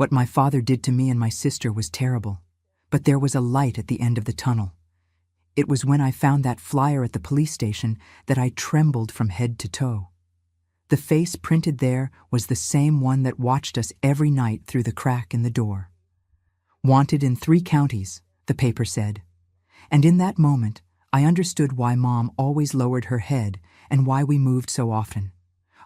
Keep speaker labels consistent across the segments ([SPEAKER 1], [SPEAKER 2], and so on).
[SPEAKER 1] What my father did to me and my sister was terrible, but there was a light at the end of the tunnel. It was when I found that flyer at the police station that I trembled from head to toe. The face printed there was the same one that watched us every night through the crack in the door. Wanted in 3 counties, the paper said. And in that moment, I understood why Mom always lowered her head and why we moved so often.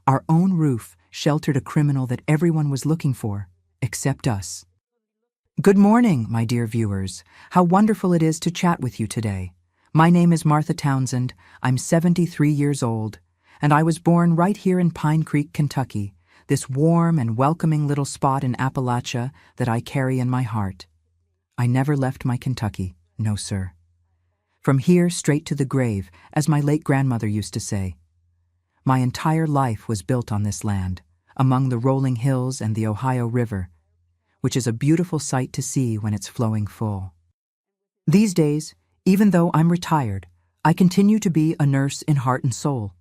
[SPEAKER 1] Our own roof sheltered a criminal that everyone was looking for, except us. Good morning, my dear viewers. How wonderful it is to chat with you today. My name is Martha Townsend. I'm 73 years old, and I was born right here in Pine Creek, Kentucky, this warm and welcoming little spot in Appalachia that I carry in my heart. I never left my Kentucky, no sir. From here straight to the grave, as my late grandmother used to say. My entire life was built on this land, among the rolling hills and the Ohio River, which is a beautiful sight to see when it's flowing full. These days, even though I'm retired, I continue to be a nurse in heart and soul.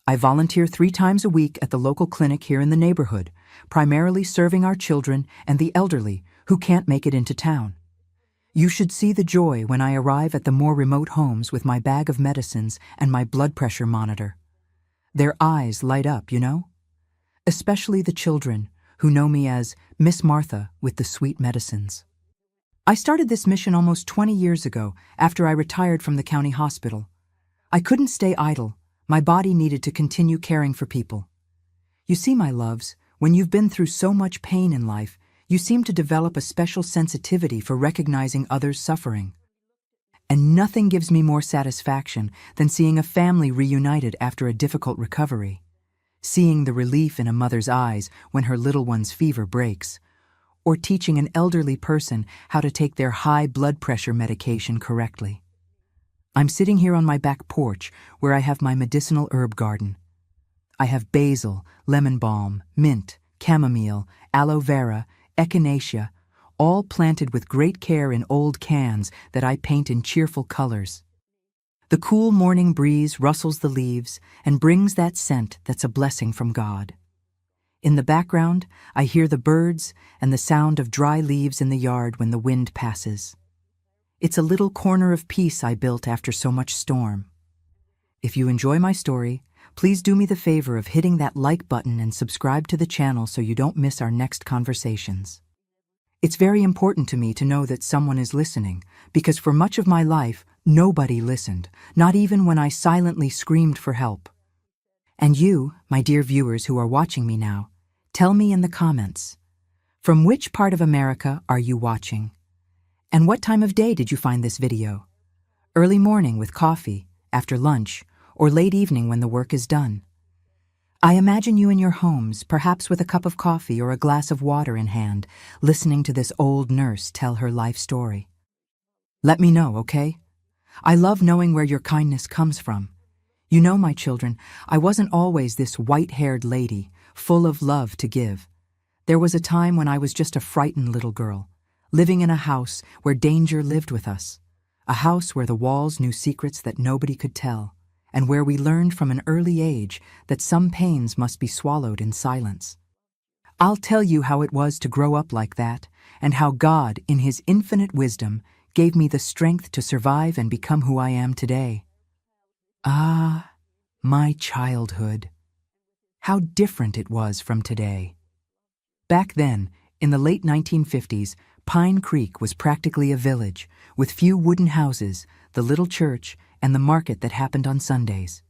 [SPEAKER 1] I volunteer 3 times a week at the local clinic here in the neighborhood, primarily serving our children and the elderly who can't make it into town. You should see the joy when I arrive at the more remote homes with my bag of medicines and my blood pressure monitor. Their eyes light up, you know? Especially the children, who know me as Miss Martha with the sweet medicines. I started this mission almost 20 years ago after I retired from the county hospital. I couldn't stay idle. My body needed to continue caring for people. You see, my loves, when you've been through so much pain in life, you seem to develop a special sensitivity for recognizing others' suffering. And nothing gives me more satisfaction than seeing a family reunited after a difficult recovery. Seeing the relief in a mother's eyes when her little one's fever breaks, or teaching an elderly person how to take their high blood pressure medication correctly. I'm sitting here on my back porch where I have my medicinal herb garden. I have basil, lemon balm, mint, chamomile, aloe vera, echinacea, all planted with great care in old cans that I paint in cheerful colors. The cool morning breeze rustles the leaves and brings that scent that's a blessing from God. In the background, I hear the birds and the sound of dry leaves in the yard when the wind passes. It's a little corner of peace I built after so much storm. If you enjoy my story, please do me the favor of hitting that like button and subscribe to the channel so you don't miss our next conversations. It's very important to me to know that someone is listening, because for much of my life, nobody listened, not even when I silently screamed for help. And you, my dear viewers who are watching me now, tell me in the comments, from which part of America are you watching? And what time of day did you find this video? Early morning with coffee, after lunch, or late evening when the work is done? I imagine you in your homes, perhaps with a cup of coffee or a glass of water in hand, listening to this old nurse tell her life story. Let me know, okay? I love knowing where your kindness comes from. You know, my children, I wasn't always this white-haired lady, full of love to give. There was a time when I was just a frightened little girl, living in a house where danger lived with us, a house where the walls knew secrets that nobody could tell, and where we learned from an early age that some pains must be swallowed in silence. I'll tell you how it was to grow up like that, and how God, in His infinite wisdom, gave me the strength to survive and become who I am today. Ah, my childhood. How different it was from today. Back then, in the late 1950s, Pine Creek was practically a village, with few wooden houses, the little church, and the market that happened on Sundays.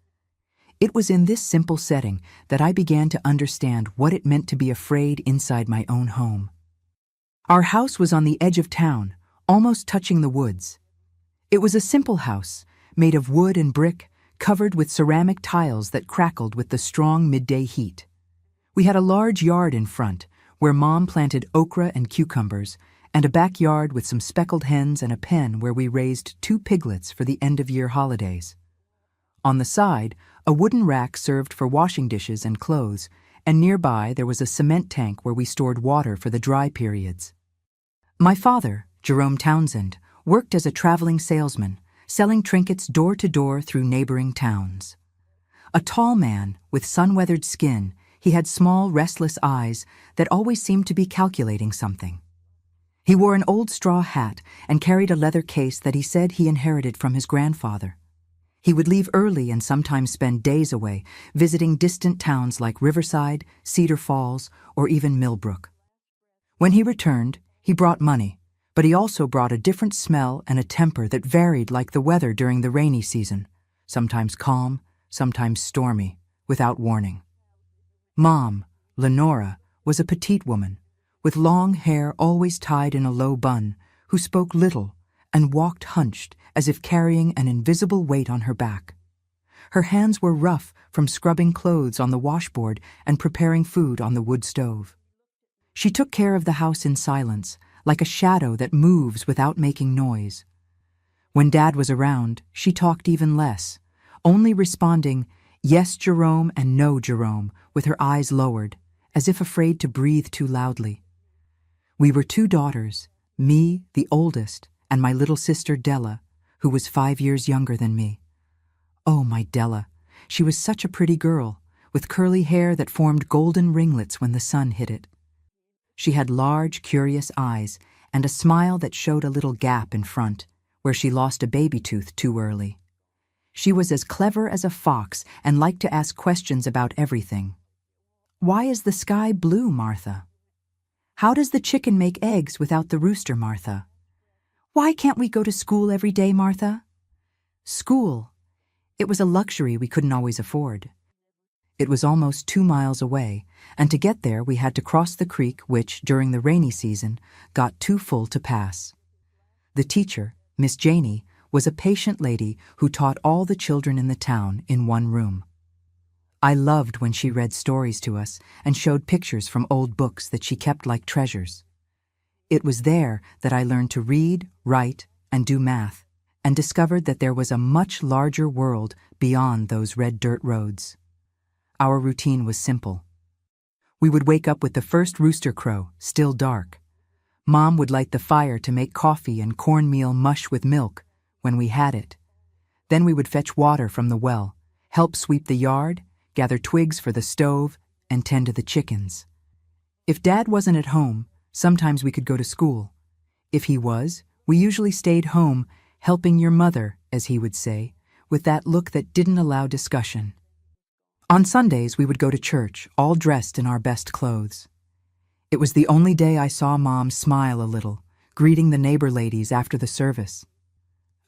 [SPEAKER 1] It was in this simple setting that I began to understand what it meant to be afraid inside my own home. Our house was on the edge of town, almost touching the woods. It was a simple house, made of wood and brick, covered with ceramic tiles that crackled with the strong midday heat. We had a large yard in front, where Mom planted okra and cucumbers, and a backyard with some speckled hens and a pen where we raised 2 piglets for the end-of-year holidays. On the side, a wooden rack served for washing dishes and clothes, and nearby there was a cement tank where we stored water for the dry periods. My father, Jerome Townsend, worked as a traveling salesman, selling trinkets door to door through neighboring towns. A tall man with sun-weathered skin, He had small, restless eyes that always seemed to be calculating something. He wore an old straw hat and carried a leather case that he said he inherited from his grandfather. He would leave early and sometimes spend days away, visiting distant towns like Riverside, Cedar Falls, or even Millbrook. When he returned, he brought money, but he also brought a different smell and a temper that varied like the weather during the rainy season, sometimes calm, sometimes stormy, without warning. Mom, Lenora, was a petite woman, with long hair always tied in a low bun, who spoke little and walked hunched as if carrying an invisible weight on her back. Her hands were rough from scrubbing clothes on the washboard and preparing food on the wood stove. She took care of the house in silence, like a shadow that moves without making noise. When Dad was around, she talked even less, only responding, "Yes, Jerome," and "No, Jerome," with her eyes lowered, as if afraid to breathe too loudly. We were 2 daughters, me, the oldest, and my little sister Della, who was 5 years younger than me. Oh, my Della. She was such a pretty girl, with curly hair that formed golden ringlets when the sun hit it. She had large, curious eyes and a smile that showed a little gap in front, where she lost a baby tooth too early. She was as clever as a fox and liked to ask questions about everything. "Why is the sky blue, Martha? How does the chicken make eggs without the rooster, Martha? Why can't we go to school every day, Martha?" School. It was a luxury we couldn't always afford. It was almost 2 miles away, and to get there we had to cross the creek which, during the rainy season, got too full to pass. The teacher, Miss Janey, was a patient lady who taught all the children in the town in one room. I loved when she read stories to us and showed pictures from old books that she kept like treasures. It was there that I learned to read, write, and do math, and discovered that there was a much larger world beyond those red dirt roads. Our routine was simple. We would wake up with the first rooster crow, still dark. Mom would light the fire to make coffee and cornmeal mush with milk, when we had it. Then we would fetch water from the well, help sweep the yard, gather twigs for the stove, and tend to the chickens. If Dad wasn't at home, sometimes we could go to school. If he was, we usually stayed home, helping your mother, as he would say, with that look that didn't allow discussion. On Sundays, we would go to church, all dressed in our best clothes. It was the only day I saw Mom smile a little, greeting the neighbor ladies after the service.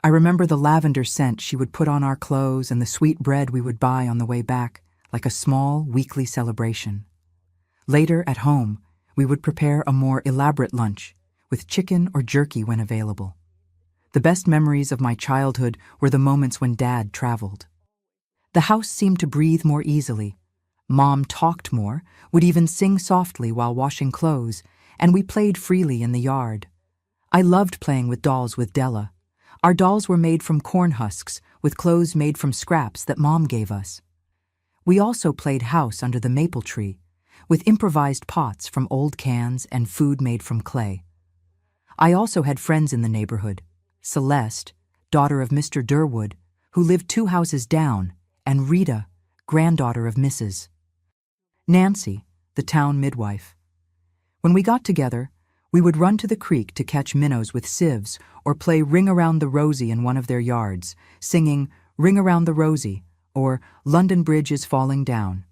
[SPEAKER 1] I remember the lavender scent she would put on our clothes and the sweet bread we would buy on the way back, like a small weekly celebration. Later, at home, we would prepare a more elaborate lunch, with chicken or jerky when available. The best memories of my childhood were the moments when Dad traveled. The house seemed to breathe more easily. Mom talked more, would even sing softly while washing clothes, and we played freely in the yard. I loved playing with dolls with Della. Our dolls were made from corn husks, with clothes made from scraps that Mom gave us. We also played house under the maple tree, with improvised pots from old cans and food made from clay. I also had friends in the neighborhood: Celeste, daughter of Mr. Durwood, who lived 2 houses down, and Rita, granddaughter of Mrs. Nancy, the town midwife. When we got together, we would run to the creek to catch minnows with sieves or play Ring Around the Rosie in one of their yards, singing Ring Around the Rosie or London Bridge is Falling Down.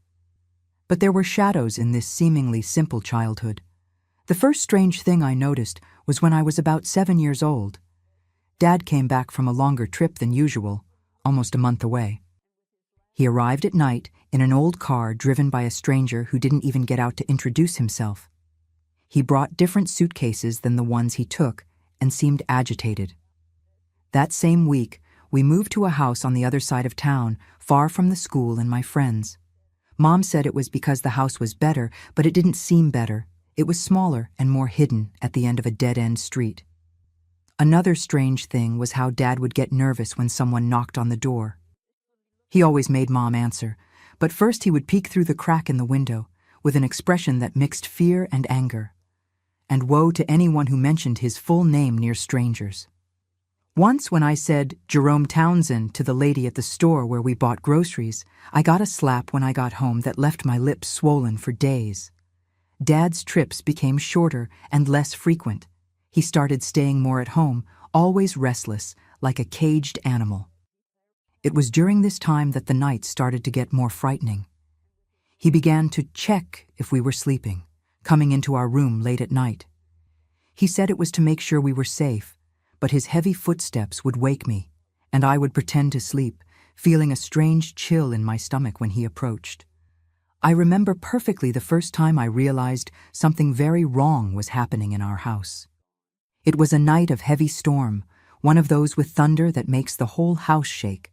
[SPEAKER 1] But there were shadows in this seemingly simple childhood. The first strange thing I noticed was when I was about 7 years old. Dad came back from a longer trip than usual, almost a month away. He arrived at night in an old car driven by a stranger who didn't even get out to introduce himself. He brought different suitcases than the ones he took and seemed agitated. That same week, we moved to a house on the other side of town, far from the school and my friends. Mom said it was because the house was better, but it didn't seem better. It was smaller and more hidden at the end of a dead-end street. Another strange thing was how Dad would get nervous when someone knocked on the door. He always made Mom answer, but first he would peek through the crack in the window, with an expression that mixed fear and anger. And woe to anyone who mentioned his full name near strangers. Once when I said Jerome Townsend to the lady at the store where we bought groceries, I got a slap when I got home that left my lips swollen for days. Dad's trips became shorter and less frequent. He started staying more at home, always restless, like a caged animal. It was during this time that the nights started to get more frightening. He began to check if we were sleeping, coming into our room late at night. He said it was to make sure we were safe, but his heavy footsteps would wake me, and I would pretend to sleep, feeling a strange chill in my stomach when he approached. I remember perfectly the first time I realized something very wrong was happening in our house. It was a night of heavy storm, one of those with thunder that makes the whole house shake.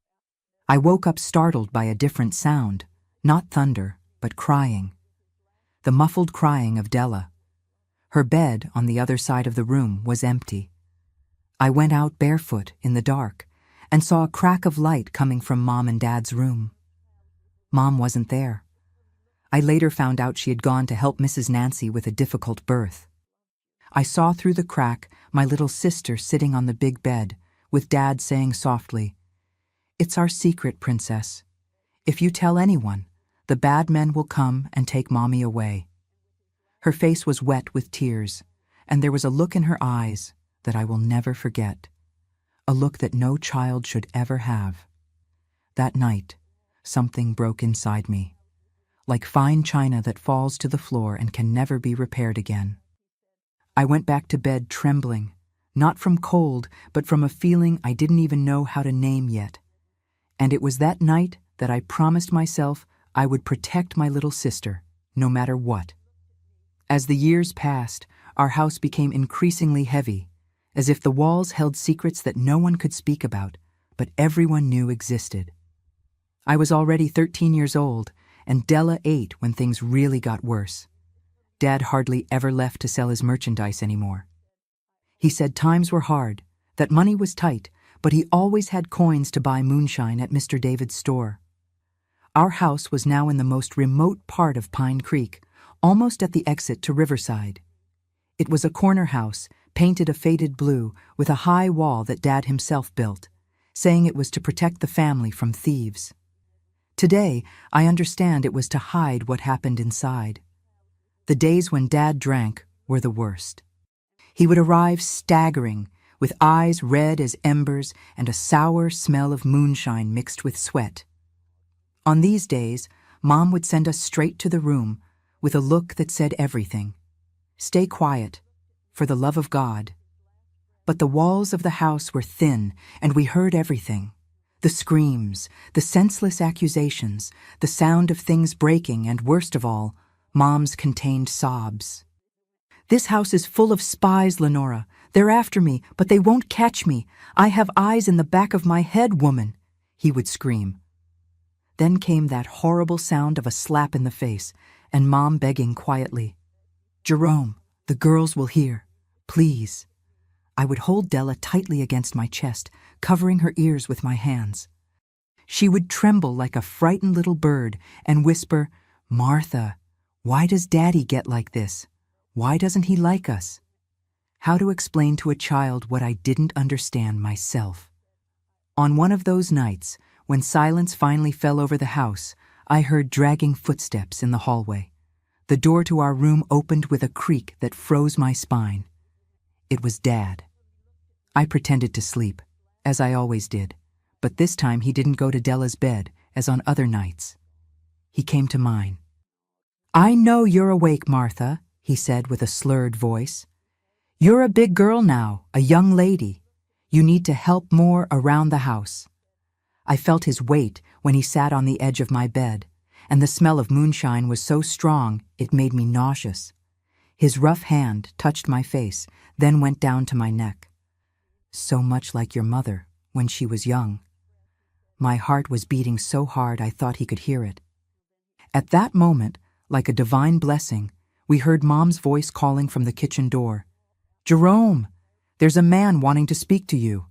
[SPEAKER 1] I woke up startled by a different sound, not thunder, but crying. The muffled crying of Della. Her bed on the other side of the room was empty. I went out barefoot in the dark and saw a crack of light coming from Mom and Dad's room. Mom wasn't there. I later found out she had gone to help Mrs. Nancy with a difficult birth. I saw through the crack my little sister sitting on the big bed, with Dad saying softly, "It's our secret, Princess. If you tell anyone, the bad men will come and take Mommy away." Her face was wet with tears, and there was a look in her eyes that I will never forget, a look that no child should ever have. That night, something broke inside me, like fine china that falls to the floor and can never be repaired again. I went back to bed trembling, not from cold, but from a feeling I didn't even know how to name yet. And it was that night that I promised myself I would protect my little sister, no matter what. As the years passed, our house became increasingly heavy, as if the walls held secrets that no one could speak about, but everyone knew existed. I was already 13 years old, and Della 8 when things really got worse. Dad hardly ever left to sell his merchandise anymore. He said times were hard, that money was tight, but he always had coins to buy moonshine at Mr. David's store. Our house was now in the most remote part of Pine Creek, almost at the exit to Riverside. It was a corner house, painted a faded blue, with a high wall that Dad himself built, saying it was to protect the family from thieves. Today, I understand it was to hide what happened inside. The days when Dad drank were the worst. He would arrive staggering, with eyes red as embers and a sour smell of moonshine mixed with sweat. On these days, Mom would send us straight to the room with a look that said everything. Stay quiet, for the love of God. But the walls of the house were thin, and we heard everything. The screams, the senseless accusations, the sound of things breaking, and worst of all, Mom's contained sobs. "This house is full of spies, Lenora. They're after me, but they won't catch me. I have eyes in the back of my head, woman," he would scream. Then came that horrible sound of a slap in the face, and Mom begging quietly, "Jerome, the girls will hear. Please." I would hold Della tightly against my chest, covering her ears with my hands. She would tremble like a frightened little bird and whisper, "Martha, why does Daddy get like this? Why doesn't he like us?" How to explain to a child what I didn't understand myself? On one of those nights, when silence finally fell over the house, I heard dragging footsteps in the hallway. The door to our room opened with a creak that froze my spine. It was Dad. I pretended to sleep, as I always did, but this time he didn't go to Della's bed, as on other nights. He came to mine. "I know you're awake, Martha," he said with a slurred voice. "You're a big girl now, a young lady. You need to help more around the house." I felt his weight when he sat on the edge of my bed, and the smell of moonshine was so strong it made me nauseous. His rough hand touched my face, then went down to my neck. "So much like your mother, when she was young." My heart was beating so hard I thought he could hear it. At that moment, like a divine blessing, we heard Mom's voice calling from the kitchen door. "Jerome, there's a man wanting to speak to you."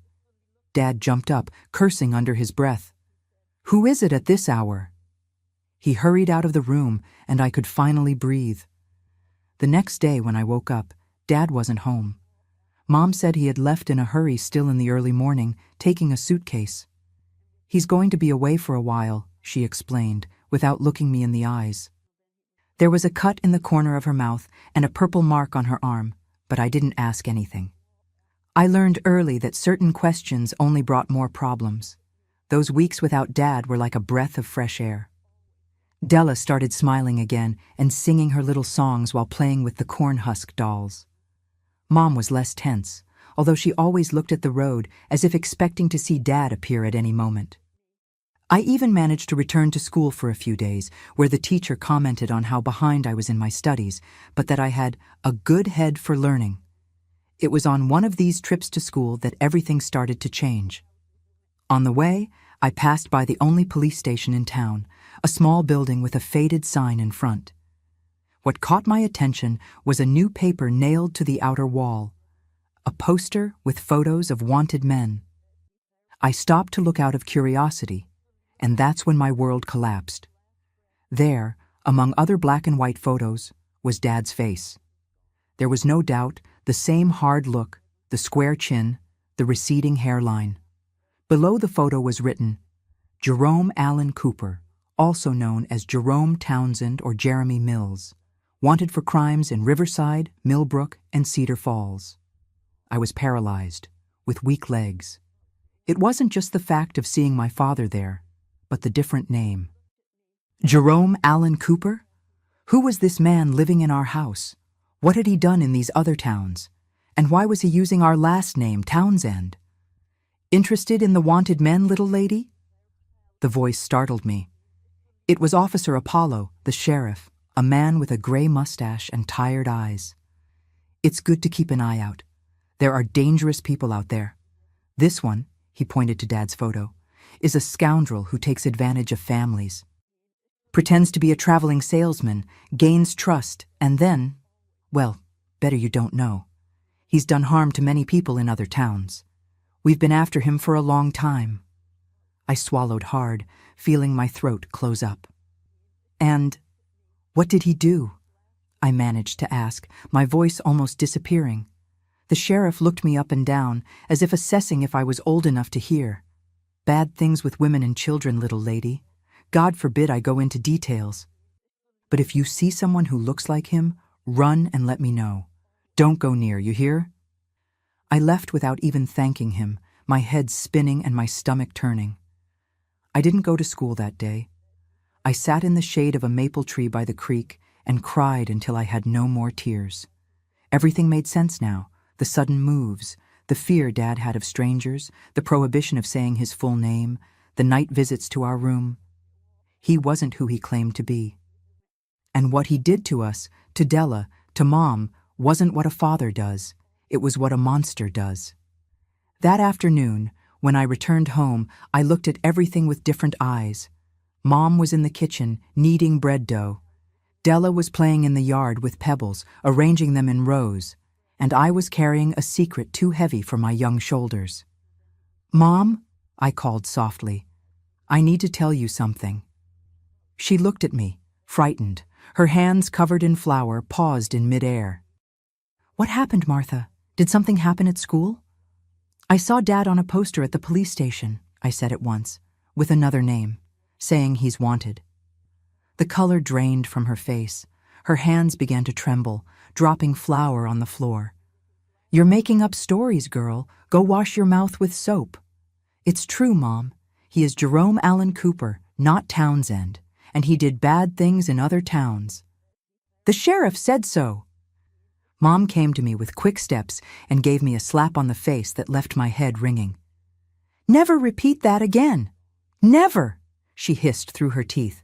[SPEAKER 1] Dad jumped up, cursing under his breath. "Who is it at this hour?" He hurried out of the room, and I could finally breathe. The next day when I woke up, Dad wasn't home. Mom said he had left in a hurry still in the early morning, taking a suitcase. He's going to be away for a while, she explained, without looking me in the eyes. There was a cut in the corner of her mouth and a purple mark on her arm, but I didn't ask anything. I learned early that certain questions only brought more problems. Those weeks without Dad were like a breath of fresh air. Della started smiling again and singing her little songs while playing with the corn husk dolls. Mom was less tense, although she always looked at the road as if expecting to see Dad appear at any moment. I even managed to return to school for a few days, where the teacher commented on how behind I was in my studies, but that I had a good head for learning. It was on one of these trips to school that everything started to change. On the way, I passed by the only police station in town, a small building with a faded sign in front. What caught my attention was a new paper nailed to the outer wall, a poster with photos of wanted men. I stopped to look out of curiosity, and that's when my world collapsed. There, among other black and white photos, was Dad's face. There was no doubt the same hard look, the square chin, the receding hairline. Below the photo was written, Jerome Allen Cooper, also known as Jerome Townsend or Jeremy Mills, wanted for crimes in Riverside, Millbrook, and Cedar Falls. I was paralyzed, with weak legs. It wasn't just the fact of seeing my father there, but the different name. Jerome Allen Cooper? Who was this man living in our house? What had he done in these other towns? And why was he using our last name, Townsend? Interested in the wanted men, little lady? The voice startled me. It was Officer Apollo, the sheriff, a man with a gray mustache and tired eyes. It's good to keep an eye out. There are dangerous people out there. This one, he pointed to Dad's photo, is a scoundrel who takes advantage of families. Pretends to be a traveling salesman, gains trust, and then, well, better you don't know. He's done harm to many people in other towns. We've been after him for a long time. I swallowed hard, feeling my throat close up. And what did he do? I managed to ask, my voice almost disappearing. The sheriff looked me up and down, as if assessing if I was old enough to hear. Bad things with women and children, little lady. God forbid I go into details. But if you see someone who looks like him, run and let me know. Don't go near, you hear? I left without even thanking him, my head spinning and my stomach turning. I didn't go to school that day. I sat in the shade of a maple tree by the creek and cried until I had no more tears. Everything made sense now, the sudden moves, the fear Dad had of strangers, the prohibition of saying his full name, the night visits to our room. He wasn't who he claimed to be. And what he did to us, to Della, to Mom, wasn't what a father does. It was what a monster does. That afternoon, when I returned home, I looked at everything with different eyes. Mom was in the kitchen, kneading bread dough. Della was playing in the yard with pebbles, arranging them in rows, and I was carrying a secret too heavy for my young shoulders. Mom, I called softly, I need to tell you something. She looked at me, frightened, her hands covered in flour, paused in midair. What happened, Martha? Did something happen at school? I saw Dad on a poster at the police station, I said at once, with another name, saying he's wanted. The color drained from her face. Her hands began to tremble, dropping flour on the floor. You're making up stories, girl. Go wash your mouth with soap. It's true, Mom. He is Jerome Allen Cooper, not Townsend, and he did bad things in other towns. The sheriff said so. Mom came to me with quick steps and gave me a slap on the face that left my head ringing. Never repeat that again. Never, she hissed through her teeth.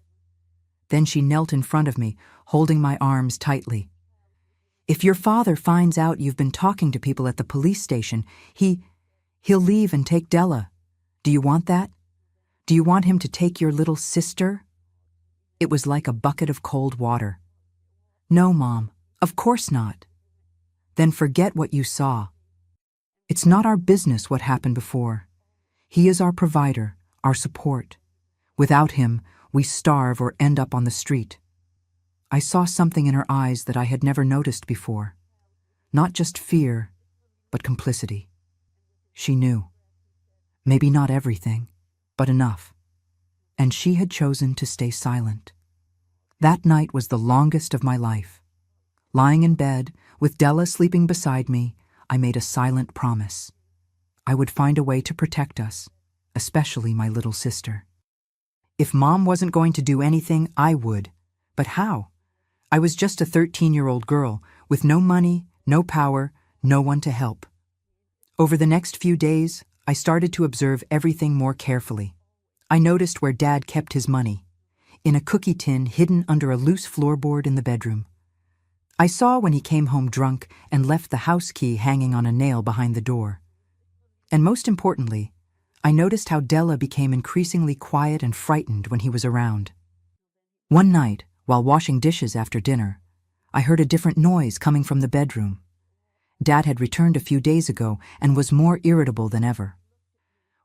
[SPEAKER 1] Then she knelt in front of me, holding my arms tightly. If your father finds out you've been talking to people at the police station, he'll leave and take Della. Do you want that? Do you want him to take your little sister? It was like a bucket of cold water. No, Mom, of course not. Then forget what you saw. It's not our business what happened before. He is our provider, our support. Without him, we starve or end up on the street. I saw something in her eyes that I had never noticed before. Not just fear, but complicity. She knew. Maybe not everything, but enough. And she had chosen to stay silent. That night was the longest of my life. Lying in bed, with Della sleeping beside me, I made a silent promise. I would find a way to protect us, especially my little sister. If Mom wasn't going to do anything, I would. But how? I was just a 13-year-old girl, with no money, no power, no one to help. Over the next few days, I started to observe everything more carefully. I noticed where Dad kept his money, in a cookie tin hidden under a loose floorboard in the bedroom. I saw when he came home drunk and left the house key hanging on a nail behind the door. And most importantly, I noticed how Della became increasingly quiet and frightened when he was around. One night, while washing dishes after dinner, I heard a different noise coming from the bedroom. Dad had returned a few days ago and was more irritable than ever.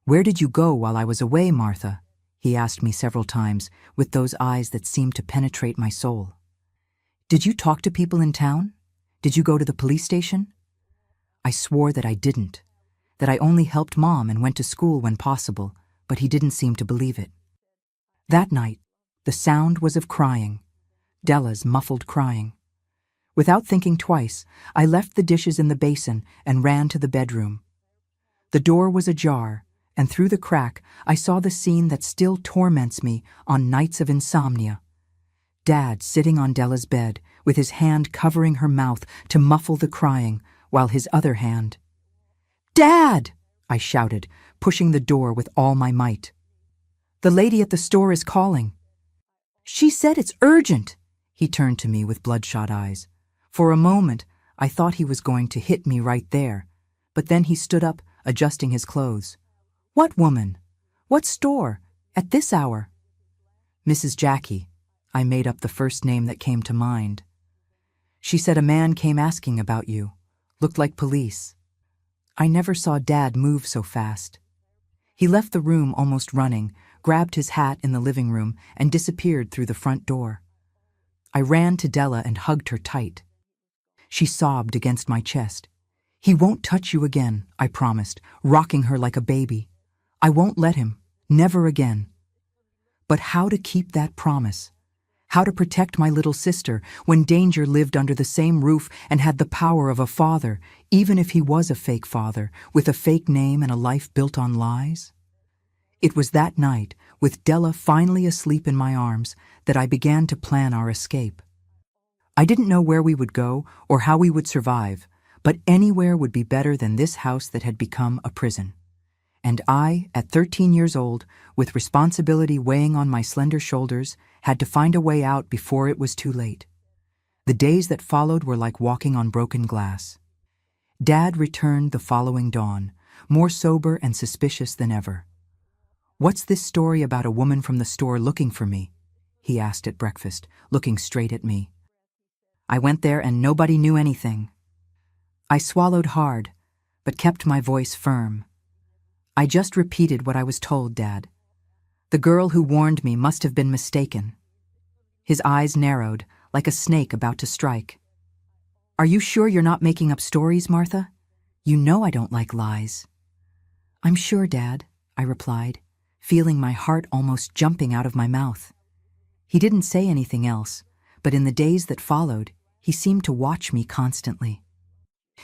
[SPEAKER 1] "Where did you go while I was away, Martha?" he asked me several times, with those eyes that seemed to penetrate my soul. "Did you talk to people in town? Did you go to the police station?" I swore that I didn't, that I only helped Mom and went to school when possible, but he didn't seem to believe it. That night, the sound was of crying, Della's muffled crying. Without thinking twice, I left the dishes in the basin and ran to the bedroom. The door was ajar, and through the crack I saw the scene that still torments me on nights of insomnia. Dad sitting on Della's bed, with his hand covering her mouth to muffle the crying, while his other hand... "Dad!" I shouted, pushing the door with all my might. "The lady at the store is calling." "She said it's urgent." He turned to me with bloodshot eyes. For a moment, I thought he was going to hit me right there, but then he stood up, adjusting his clothes. "What woman? What store? At this hour?" "Mrs. Jackie." I made up the first name that came to mind. "She said a man came asking about you. Looked like police." I never saw Dad move so fast. He left the room almost running, grabbed his hat in the living room, and disappeared through the front door. I ran to Della and hugged her tight. She sobbed against my chest. "He won't touch you again," I promised, rocking her like a baby. "I won't let him. Never again." But how to keep that promise? How to protect my little sister when danger lived under the same roof and had the power of a father, even if he was a fake father, with a fake name and a life built on lies? It was that night, with Della finally asleep in my arms, that I began to plan our escape. I didn't know where we would go or how we would survive, but anywhere would be better than this house that had become a prison. And I, at 13 years old, with responsibility weighing on my slender shoulders, had to find a way out before it was too late. The days that followed were like walking on broken glass. Dad returned the following dawn, more sober and suspicious than ever. "What's this story about a woman from the store looking for me?" he asked at breakfast, looking straight at me. I went there and nobody knew anything. I swallowed hard, but kept my voice firm. "I just repeated what I was told, Dad. The girl who warned me must have been mistaken." His eyes narrowed, like a snake about to strike. "Are you sure you're not making up stories, Martha? You know I don't like lies." "I'm sure, Dad," I replied, feeling my heart almost jumping out of my mouth. He didn't say anything else, but in the days that followed, he seemed to watch me constantly.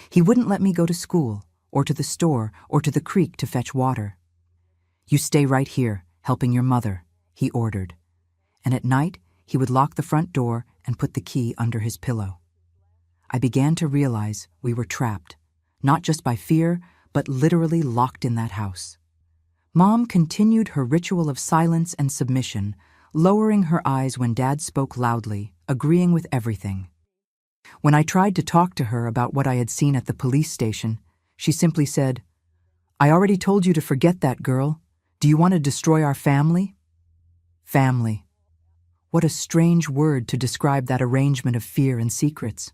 [SPEAKER 1] He wouldn't let me go to school, or to the store, or to the creek to fetch water. "You stay right here, helping your mother," he ordered. And at night, he would lock the front door and put the key under his pillow. I began to realize we were trapped, not just by fear, but literally locked in that house. Mom continued her ritual of silence and submission, lowering her eyes when Dad spoke loudly, agreeing with everything. When I tried to talk to her about what I had seen at the police station, she simply said, "I already told you to forget that, girl. Do you want to destroy our family?" Family. What a strange word to describe that arrangement of fear and secrets.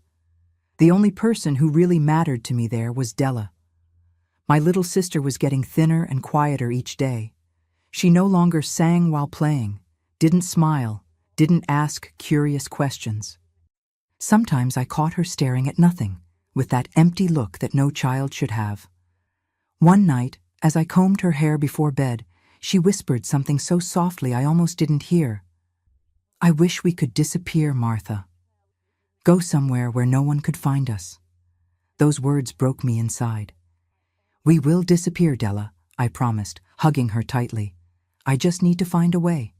[SPEAKER 1] The only person who really mattered to me there was Della. My little sister was getting thinner and quieter each day. She no longer sang while playing, didn't smile, didn't ask curious questions. Sometimes I caught her staring at nothing, with that empty look that no child should have. One night, as I combed her hair before bed, she whispered something so softly I almost didn't hear. "I wish we could disappear, Martha. Go somewhere where no one could find us." Those words broke me inside. "We will disappear, Della," I promised, hugging her tightly. "I just need to find a way.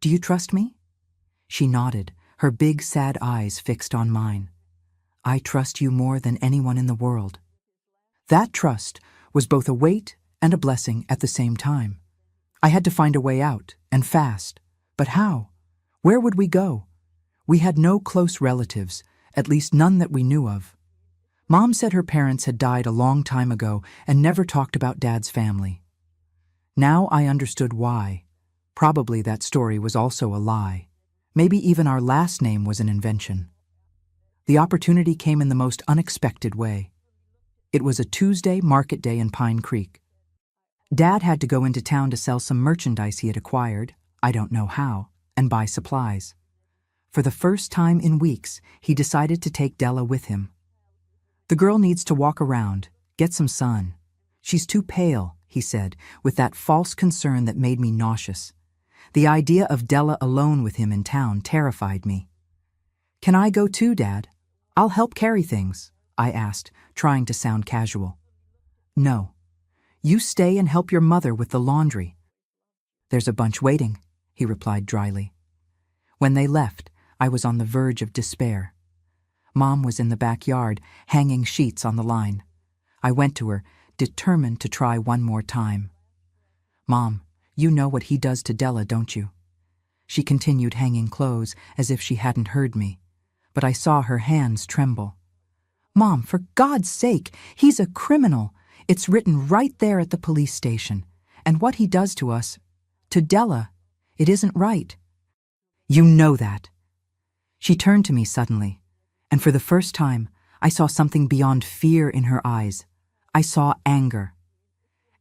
[SPEAKER 1] Do you trust me?" She nodded, her big, sad eyes fixed on mine. "I trust you more than anyone in the world." That trust was both a weight and a blessing at the same time. I had to find a way out, and fast. But how? Where would we go? We had no close relatives, at least none that we knew of. Mom said her parents had died a long time ago and never talked about Dad's family. Now I understood why. Probably that story was also a lie. Maybe even our last name was an invention. The opportunity came in the most unexpected way. It was a Tuesday market day in Pine Creek. Dad had to go into town to sell some merchandise he had acquired, I don't know how, and buy supplies. For the first time in weeks, he decided to take Della with him. "The girl needs to walk around, get some sun. She's too pale," he said, with that false concern that made me nauseous. The idea of Della alone with him in town terrified me. "Can I go too, Dad? I'll help carry things," I asked, trying to sound casual. "No. You stay and help your mother with the laundry." "There's a bunch waiting," he replied dryly. When they left, I was on the verge of despair. Mom was in the backyard, hanging sheets on the line. I went to her, determined to try one more time. "Mom, you know what he does to Della, don't you?" She continued hanging clothes as if she hadn't heard me, but I saw her hands tremble. "Mom, for God's sake, he's a criminal. It's written right there at the police station. And what he does to us, to Della, it isn't right." "You know that." She turned to me suddenly, and for the first time, I saw something beyond fear in her eyes. I saw anger.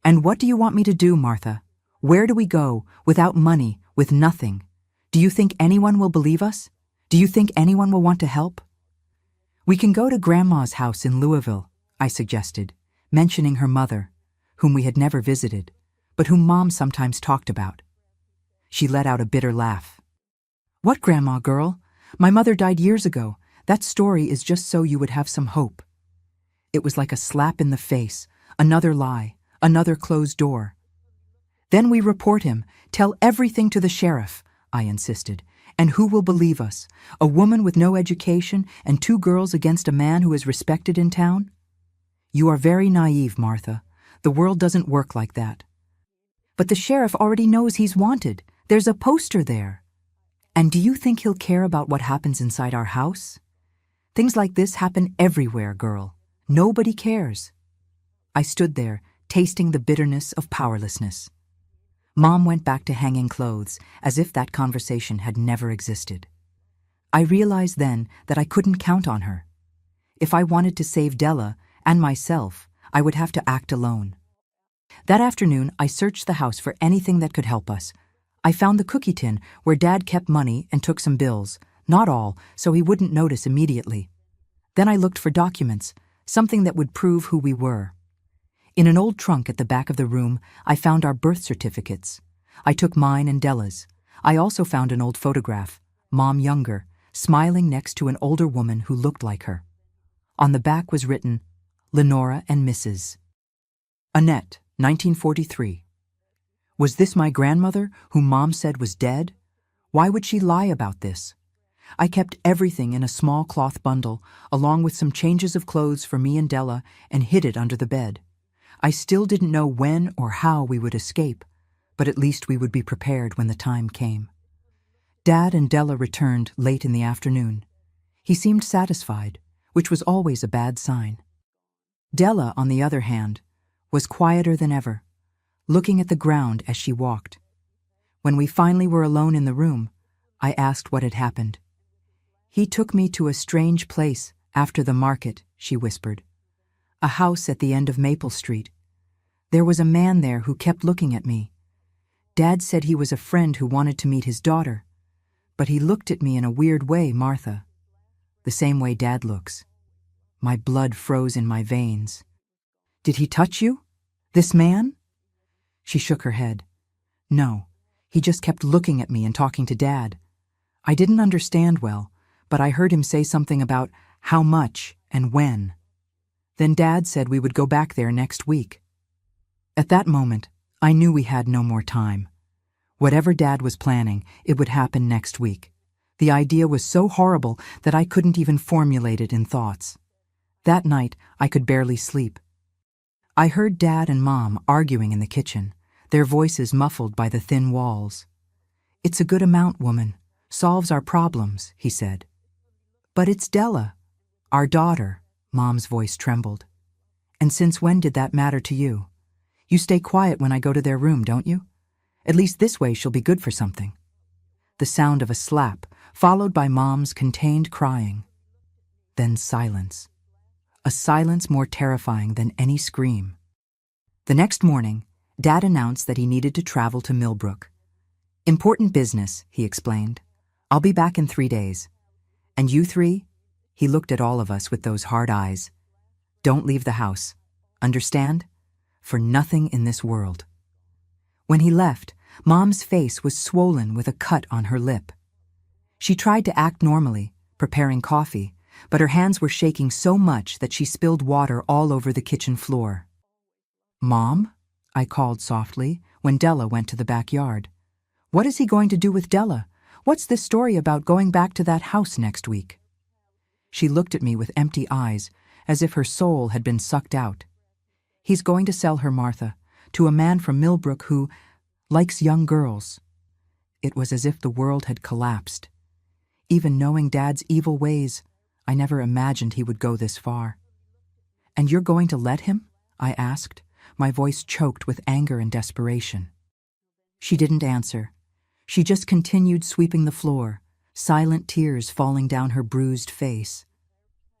[SPEAKER 1] "And what do you want me to do, Martha? Where do we go, without money, with nothing? Do you think anyone will believe us? Do you think anyone will want to help?" "We can go to Grandma's house in Louisville," I suggested, mentioning her mother, whom we had never visited, but whom Mom sometimes talked about. She let out a bitter laugh. "What Grandma, girl? My mother died years ago. That story is just so you would have some hope." It was like a slap in the face, another lie, another closed door. "Then we report him, tell everything to the sheriff," I insisted. "And who will believe us? A woman with no education and 2 girls against a man who is respected in town?" "You are very naive, Martha. The world doesn't work like that." "But the sheriff already knows he's wanted. There's a poster there." "And do you think he'll care about what happens inside our house? Things like this happen everywhere, girl. Nobody cares." I stood there, tasting the bitterness of powerlessness. Mom went back to hanging clothes, as if that conversation had never existed. I realized then that I couldn't count on her. If I wanted to save Della and myself, I would have to act alone. That afternoon, I searched the house for anything that could help us. I found the cookie tin where Dad kept money and took some bills, not all, so he wouldn't notice immediately. Then I looked for documents, something that would prove who we were. In an old trunk at the back of the room, I found our birth certificates. I took mine and Della's. I also found an old photograph, Mom younger, smiling next to an older woman who looked like her. On the back was written, "Lenora and Mrs. Annette, 1943. Was this my grandmother, whom Mom said was dead? Why would she lie about this? I kept everything in a small cloth bundle, along with some changes of clothes for me and Della, and hid it under the bed. I still didn't know when or how we would escape, but at least we would be prepared when the time came. Dad and Della returned late in the afternoon. He seemed satisfied, which was always a bad sign. Della, on the other hand, was quieter than ever, looking at the ground as she walked. When we finally were alone in the room, I asked what had happened. "He took me to a strange place after the market," she whispered. "A house at the end of Maple Street. There was a man there who kept looking at me. Dad said he was a friend who wanted to meet his daughter, but he looked at me in a weird way, Martha. The same way Dad looks." My blood froze in my veins. Did he touch you? This man? She shook her head. No, he just kept looking at me and talking to Dad. I didn't understand well, but I heard him say something about how much and when. Then Dad said we would go back there next week. At that moment, I knew we had no more time. Whatever Dad was planning, it would happen next week. The idea was so horrible that I couldn't even formulate it in thoughts. That night, I could barely sleep. I heard Dad and Mom arguing in the kitchen, their voices muffled by the thin walls. "It's a good amount, woman. Solves our problems," he said. "But it's Della, our daughter," Mom's voice trembled. "And since when did that matter to you? You stay quiet when I go to their room, don't you? At least this way she'll be good for something." The sound of a slap, followed by Mom's contained crying. Then silence. A silence more terrifying than any scream. The next morning, Dad announced that he needed to travel to Millbrook. "Important business," he explained. "I'll be back in 3 days. And you three?" He looked at all of us with those hard eyes. "Don't leave the house. Understand? For nothing in this world." When he left, Mom's face was swollen with a cut on her lip. She tried to act normally, preparing coffee, but her hands were shaking so much that she spilled water all over the kitchen floor. "Mom?" I called softly when Della went to the backyard. "What is he going to do with Della? What's this story about going back to that house next week?" She looked at me with empty eyes, as if her soul had been sucked out. "He's going to sell her, Martha, to a man from Millbrook who likes young girls." It was as if the world had collapsed. Even knowing Dad's evil ways, I never imagined he would go this far. "And you're going to let him?" I asked, my voice choked with anger and desperation. She didn't answer. She just continued sweeping the floor, silent tears falling down her bruised face.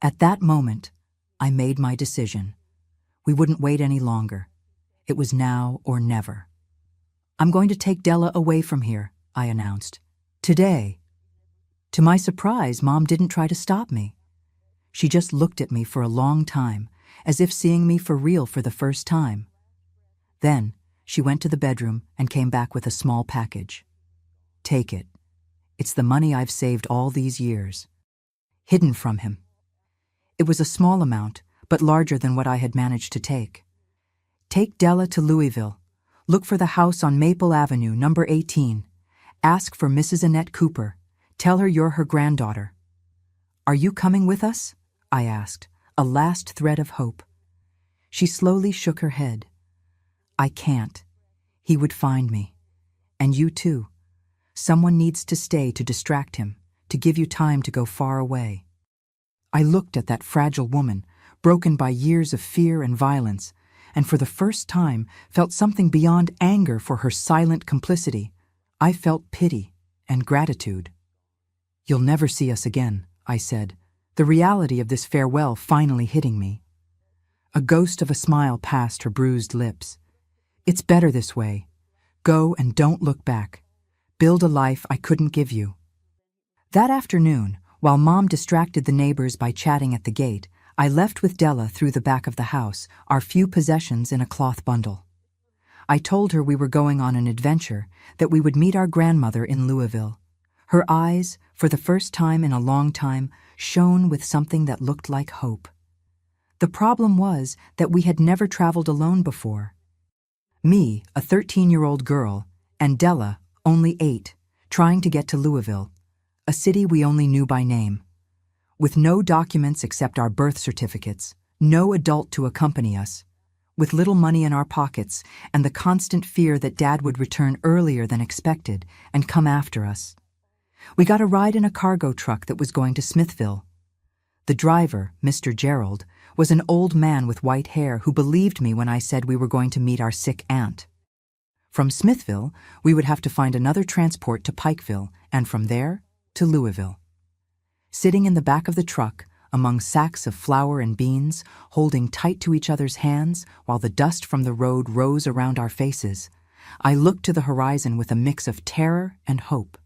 [SPEAKER 1] At that moment, I made my decision. We wouldn't wait any longer. It was now or never. "I'm going to take Della away from here," I announced. "Today." To my surprise, Mom didn't try to stop me. She just looked at me for a long time, as if seeing me for real for the first time. Then, she went to the bedroom and came back with a small package. "Take it. It's the money I've saved all these years. Hidden from him." It was a small amount, but larger than what I had managed to take. "Take Della to Louisville. Look for the house on Maple Avenue, number 18. Ask for Mrs. Annette Cooper. Tell her you're her granddaughter." "Are you coming with us?" I asked, a last thread of hope. She slowly shook her head. "I can't. He would find me. And you too. Someone needs to stay to distract him, to give you time to go far away." I looked at that fragile woman, broken by years of fear and violence, and for the first time felt something beyond anger for her silent complicity. I felt pity and gratitude. "You'll never see us again," I said, the reality of this farewell finally hitting me. A ghost of a smile passed her bruised lips. "It's better this way. Go and don't look back. Build a life I couldn't give you." That afternoon, while Mom distracted the neighbors by chatting at the gate, I left with Della through the back of the house, our few possessions in a cloth bundle. I told her we were going on an adventure, that we would meet our grandmother in Louisville. Her eyes, for the first time in a long time, shone with something that looked like hope. The problem was that we had never traveled alone before. Me, a 13-year-old girl, and Della, only 8, trying to get to Louisville, a city we only knew by name. With no documents except our birth certificates, no adult to accompany us, with little money in our pockets and the constant fear that Dad would return earlier than expected and come after us. We got a ride in a cargo truck that was going to Smithville. The driver, Mr. Gerald, was an old man with white hair who believed me when I said we were going to meet our sick aunt. From Smithville, we would have to find another transport to Pikeville, and from there to Louisville. Sitting in the back of the truck, among sacks of flour and beans, holding tight to each other's hands while the dust from the road rose around our faces, I looked to the horizon with a mix of terror and hope.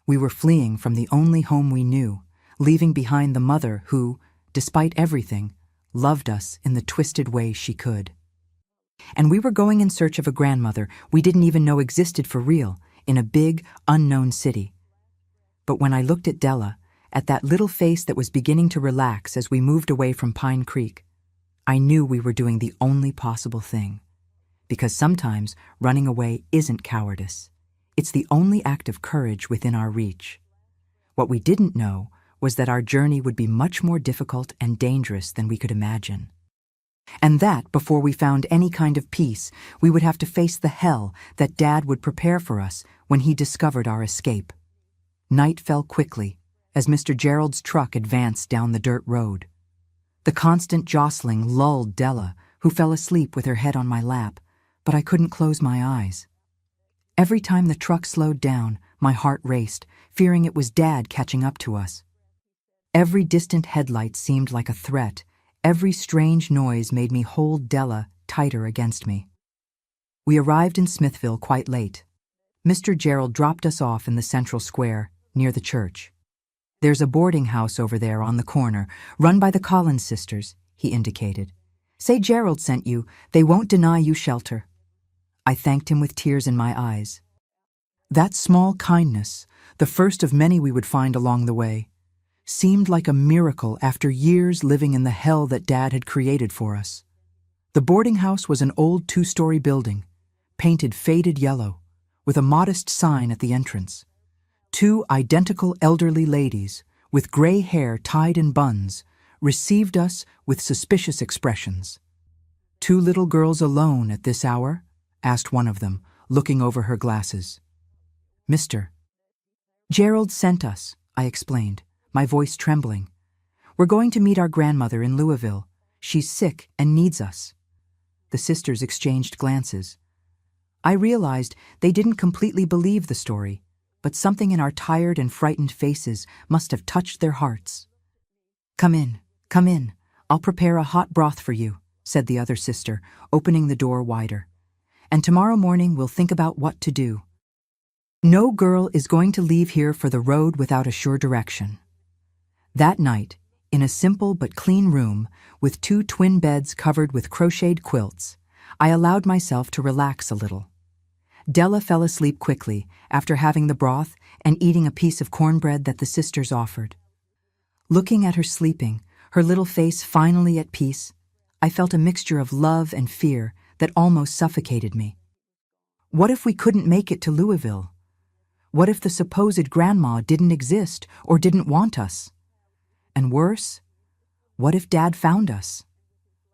[SPEAKER 1] We were fleeing from the only home we knew, leaving behind the mother who, despite everything, loved us in the twisted way she could. And we were going in search of a grandmother we didn't even know existed for real, in a big, unknown city. But when I looked at Della, at that little face that was beginning to relax as we moved away from Pine Creek, I knew we were doing the only possible thing. Because sometimes running away isn't cowardice. It's the only act of courage within our reach. What we didn't know was that our journey would be much more difficult and dangerous than we could imagine. And that before we found any kind of peace, we would have to face the hell that Dad would prepare for us when he discovered our escape. Night fell quickly as Mr. Gerald's truck advanced down the dirt road. The constant jostling lulled Della, who fell asleep with her head on my lap, but I couldn't close my eyes. Every time the truck slowed down, my heart raced, fearing it was Dad catching up to us. Every distant headlight seemed like a threat. Every strange noise made me hold Della tighter against me. We arrived in Smithville quite late. Mr. Gerald dropped us off in the central square, near the church. "There's a boarding house over there on the corner, run by the Collins sisters," he indicated. "Say Gerald sent you. They won't deny you shelter." I thanked him with tears in my eyes. That small kindness, the first of many we would find along the way, seemed like a miracle after years living in the hell that Dad had created for us. The boarding house was an old 2-story building, painted faded yellow, with a modest sign at the entrance. 2 identical elderly ladies, with gray hair tied in buns, received us with suspicious expressions. "2 little girls alone at this hour?" asked one of them, looking over her glasses. "Mr. Gerald sent us," I explained, my voice trembling. "We're going to meet our grandmother in Louisville. She's sick and needs us." The sisters exchanged glances. I realized they didn't completely believe the story, but something in our tired and frightened faces must have touched their hearts. Come in. I'll prepare a hot broth for you," said the other sister, opening the door wider. "And tomorrow morning we'll think about what to do. No girl is going to leave here for the road without a sure direction." That night, in a simple but clean room with 2 twin beds covered with crocheted quilts, I allowed myself to relax a little. Della fell asleep quickly after having the broth and eating a piece of cornbread that the sisters offered. Looking at her sleeping, her little face finally at peace, I felt a mixture of love and fear that almost suffocated me. What if we couldn't make it to Louisville? What if the supposed grandma didn't exist or didn't want us? And worse, what if Dad found us?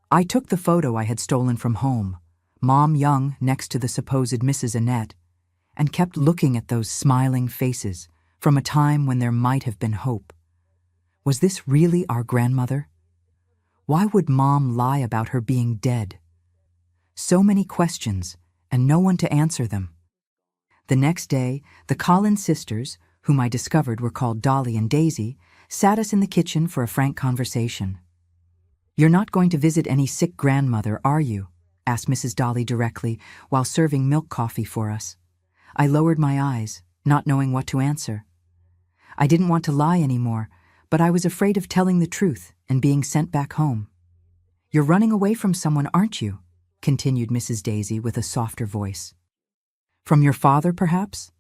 [SPEAKER 1] I took the photo I had stolen from home, Mom young next to the supposed Mrs. Annette, and kept looking at those smiling faces from a time when there might have been hope. Was this really our grandmother? Why would Mom lie about her being dead? So many questions, and no one to answer them. The next day, the Collins sisters, whom I discovered were called Dolly and Daisy, sat us in the kitchen for a frank conversation. "You're not going to visit any sick grandmother, are you?" asked Mrs. Dolly directly, while serving milk coffee for us. I lowered my eyes, not knowing what to answer. I didn't want to lie anymore, but I was afraid of telling the truth and being sent back home. "You're running away from someone, aren't you?" continued Mrs. Daisy with a softer voice. "From your father, perhaps?"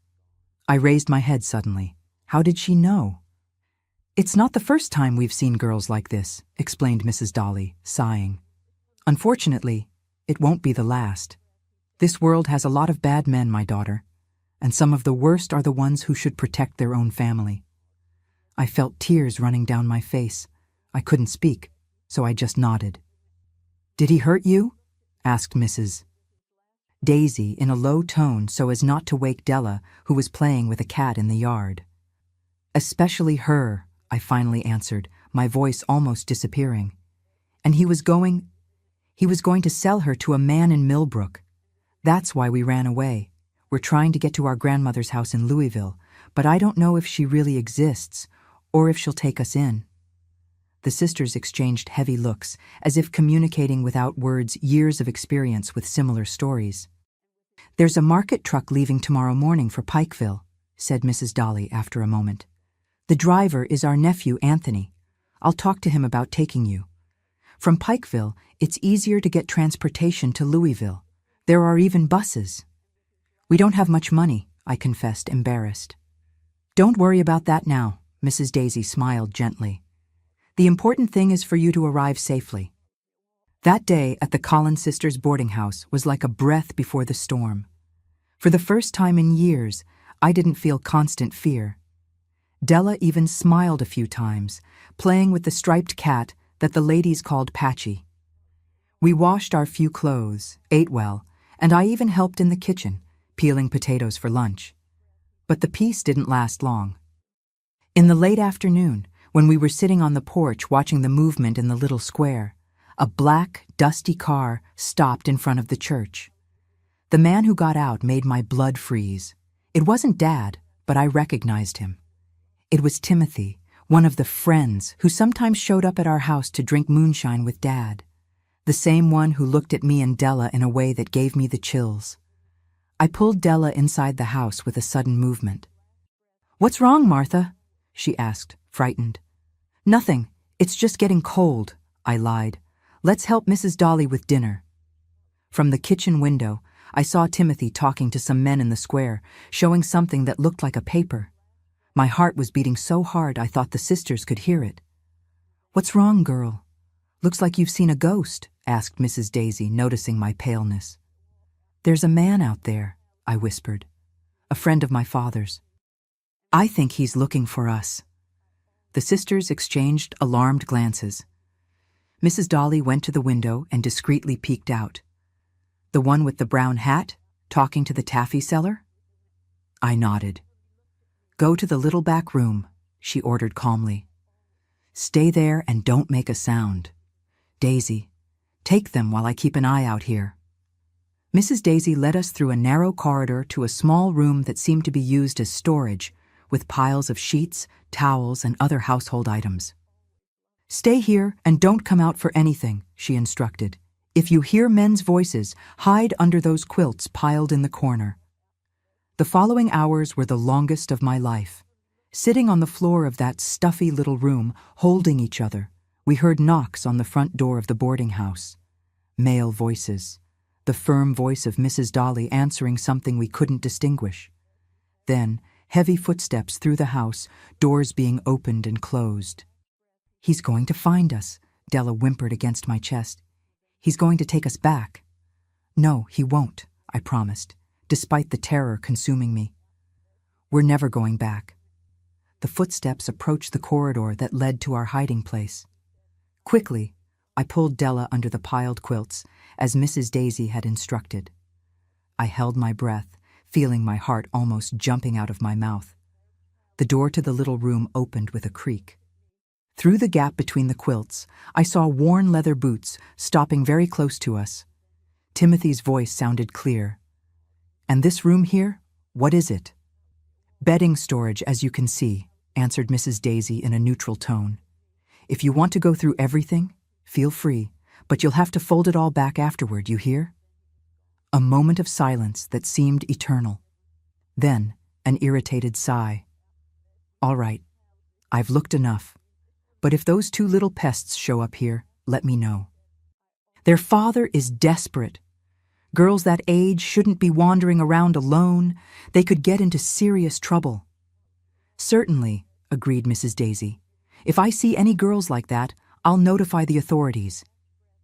[SPEAKER 1] I raised my head suddenly. How did she know? "It's not the first time we've seen girls like this," explained Mrs. Dolly, sighing. "Unfortunately, it won't be the last. This world has a lot of bad men, my daughter, and some of the worst are the ones who should protect their own family." I felt tears running down my face. I couldn't speak, so I just nodded. "Did he hurt you?" asked Mrs. Daisy in a low tone so as not to wake Della, who was playing with a cat in the yard. "Especially her," I finally answered, my voice almost disappearing. "And he was going to sell her to a man in Millbrook. That's why we ran away. We're trying to get to our grandmother's house in Louisville, but I don't know if she really exists or if she'll take us in." The sisters exchanged heavy looks, as if communicating without words years of experience with similar stories. "There's a market truck leaving tomorrow morning for Pikeville," said Mrs. Dolly after a moment. "The driver is our nephew, Anthony. I'll talk to him about taking you. From Pikeville, it's easier to get transportation to Louisville. There are even buses. We don't have much money, I confessed, embarrassed. Don't worry about that now, Mrs. Daisy smiled gently. The important thing is for you to arrive safely. That day at the Collins sisters' boarding house was like a breath before the storm. For the first time in years, I didn't feel constant fear. Della even smiled a few times, playing with the striped cat that the ladies called Patchy. We washed our few clothes, ate well, and I even helped in the kitchen, peeling potatoes for lunch. But the peace didn't last long. In the late afternoon, when we were sitting on the porch watching the movement in the little square, a black, dusty car stopped in front of the church. The man who got out made my blood freeze. It wasn't Dad, but I recognized him. It was Timothy, one of the friends who sometimes showed up at our house to drink moonshine with Dad. The same one who looked at me and Della in a way that gave me the chills. I pulled Della inside the house with a sudden movement. "What's wrong, Martha?" she asked, frightened. "Nothing. It's just getting cold," I lied. "Let's help Mrs. Dolly with dinner." From the kitchen window, I saw Timothy talking to some men in the square, showing something that looked like a paper. My heart was beating so hard I thought the sisters could hear it. "What's wrong, girl? Looks like you've seen a ghost," asked Mrs. Daisy, noticing my paleness. "There's a man out there," I whispered. "A friend of my father's. I think he's looking for us." The sisters exchanged alarmed glances. Mrs. Dolly went to the window and discreetly peeked out. "The one with the brown hat, talking to the taffy seller?" I nodded. "Go to the little back room," she ordered calmly. "Stay there and don't make a sound. Daisy, take them while I keep an eye out here." Mrs. Daisy led us through a narrow corridor to a small room that seemed to be used as storage, with piles of sheets, towels, and other household items. "Stay here and don't come out for anything," she instructed. "If you hear men's voices, hide under those quilts piled in the corner." The following hours were the longest of my life. Sitting on the floor of that stuffy little room, holding each other, we heard knocks on the front door of the boarding house. Male voices. The firm voice of Mrs. Dolly answering something we couldn't distinguish. Then, heavy footsteps through the house, doors being opened and closed. "He's going to find us," Della whimpered against my chest. "He's going to take us back." "No, he won't," I promised, despite the terror consuming me. "We're never going back." The footsteps approached the corridor that led to our hiding place. Quickly, I pulled Della under the piled quilts, as Mrs. Daisy had instructed. I held my breath, feeling my heart almost jumping out of my mouth. The door to the little room opened with a creak. Through the gap between the quilts, I saw worn leather boots stopping very close to us. Timothy's voice sounded clear. "And this room here, what is it?" "Bedding storage, as you can see," answered Mrs. Daisy in a neutral tone. "If you want to go through everything, feel free, but you'll have to fold it all back afterward, you hear?" A moment of silence that seemed eternal. Then, an irritated sigh. "All right, I've looked enough. But if those two little pests show up here, let me know. Their father is desperate. Girls that age shouldn't be wandering around alone. They could get into serious trouble." "Certainly," agreed Mrs. Daisy. "If I see any girls like that, I'll notify the authorities.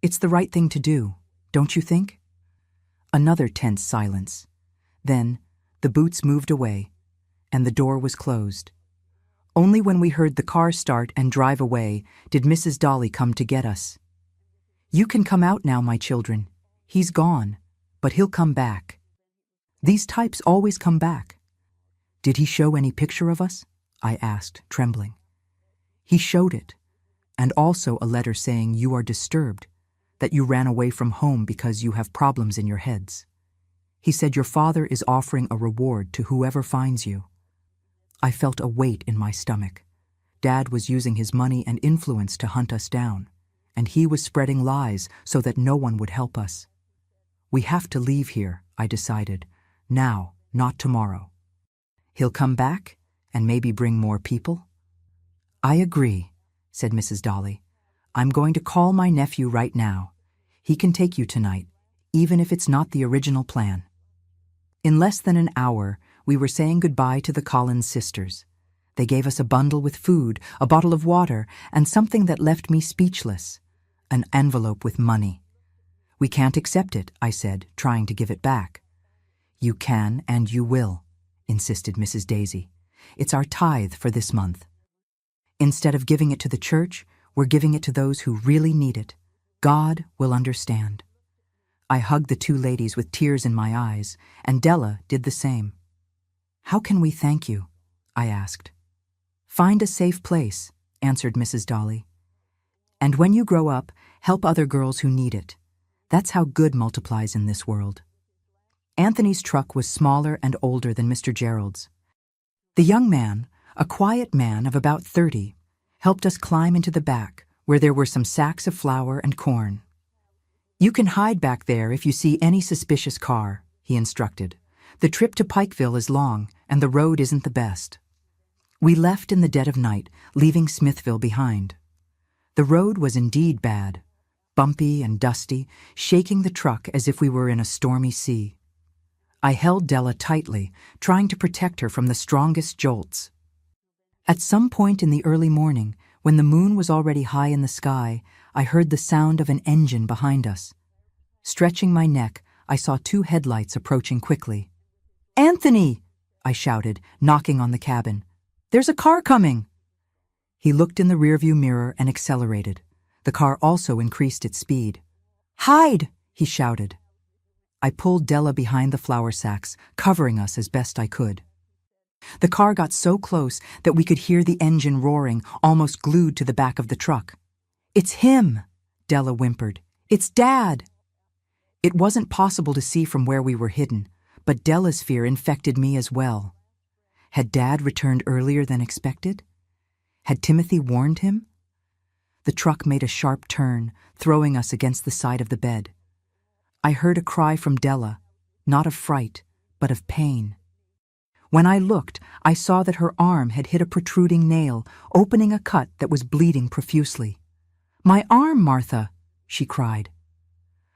[SPEAKER 1] It's the right thing to do, don't you think?" Another tense silence. Then, the boots moved away, and the door was closed. Only when we heard the car start and drive away did Mrs. Dolly come to get us. "You can come out now, my children. He's gone, but he'll come back. These types always come back." "Did he show any picture of us?" I asked, trembling. "He showed it, and also a letter saying you are disturbed, that you ran away from home because you have problems in your heads. He said your father is offering a reward to whoever finds you." I felt a weight in my stomach. Dad was using his money and influence to hunt us down, and he was spreading lies so that no one would help us. "We have to leave here," I decided. "Now, not tomorrow." "He'll come back and maybe bring more people?" "I agree. said Mrs. Dolly. "I'm going to call my nephew right now. He can take you tonight, even if it's not the original plan." In less than an hour, we were saying goodbye to the Collins sisters. They gave us a bundle with food, a bottle of water, and something that left me speechless, an envelope with money. "We can't accept it," I said, trying to give it back. "You can and you will," insisted Mrs. Daisy. "It's our tithe for this month. Instead of giving it to the church, we're giving it to those who really need it. God will understand." I hugged the two ladies with tears in my eyes, and Della did the same. "How can we thank you?" I asked. "Find a safe place," answered Mrs. Dolly. "And when you grow up, help other girls who need it. That's how good multiplies in this world." Anthony's truck was smaller and older than Mr. Gerald's. The young man, a quiet man of about 30, helped us climb into the back, where there were some sacks of flour and corn. "You can hide back there if you see any suspicious car," he instructed. "The trip to Pikeville is long, and the road isn't the best." We left in the dead of night, leaving Smithville behind. The road was indeed bad, bumpy and dusty, shaking the truck as if we were in a stormy sea. I held Della tightly, trying to protect her from the strongest jolts. At some point in the early morning, when the moon was already high in the sky, I heard the sound of an engine behind us. Stretching my neck, I saw two headlights approaching quickly. "Anthony!" I shouted, knocking on the cabin. "There's a car coming!" He looked in the rearview mirror and accelerated. The car also increased its speed. "Hide!" he shouted. I pulled Della behind the flour sacks, covering us as best I could. The car got so close that we could hear the engine roaring, almost glued to the back of the truck. "It's him!" Della whimpered. "It's Dad!" It wasn't possible to see from where we were hidden, but Della's fear infected me as well. Had Dad returned earlier than expected? Had Timothy warned him? The truck made a sharp turn, throwing us against the side of the bed. I heard a cry from Della, not of fright, but of pain. When I looked, I saw that her arm had hit a protruding nail, opening a cut that was bleeding profusely. "My arm, Martha!" she cried.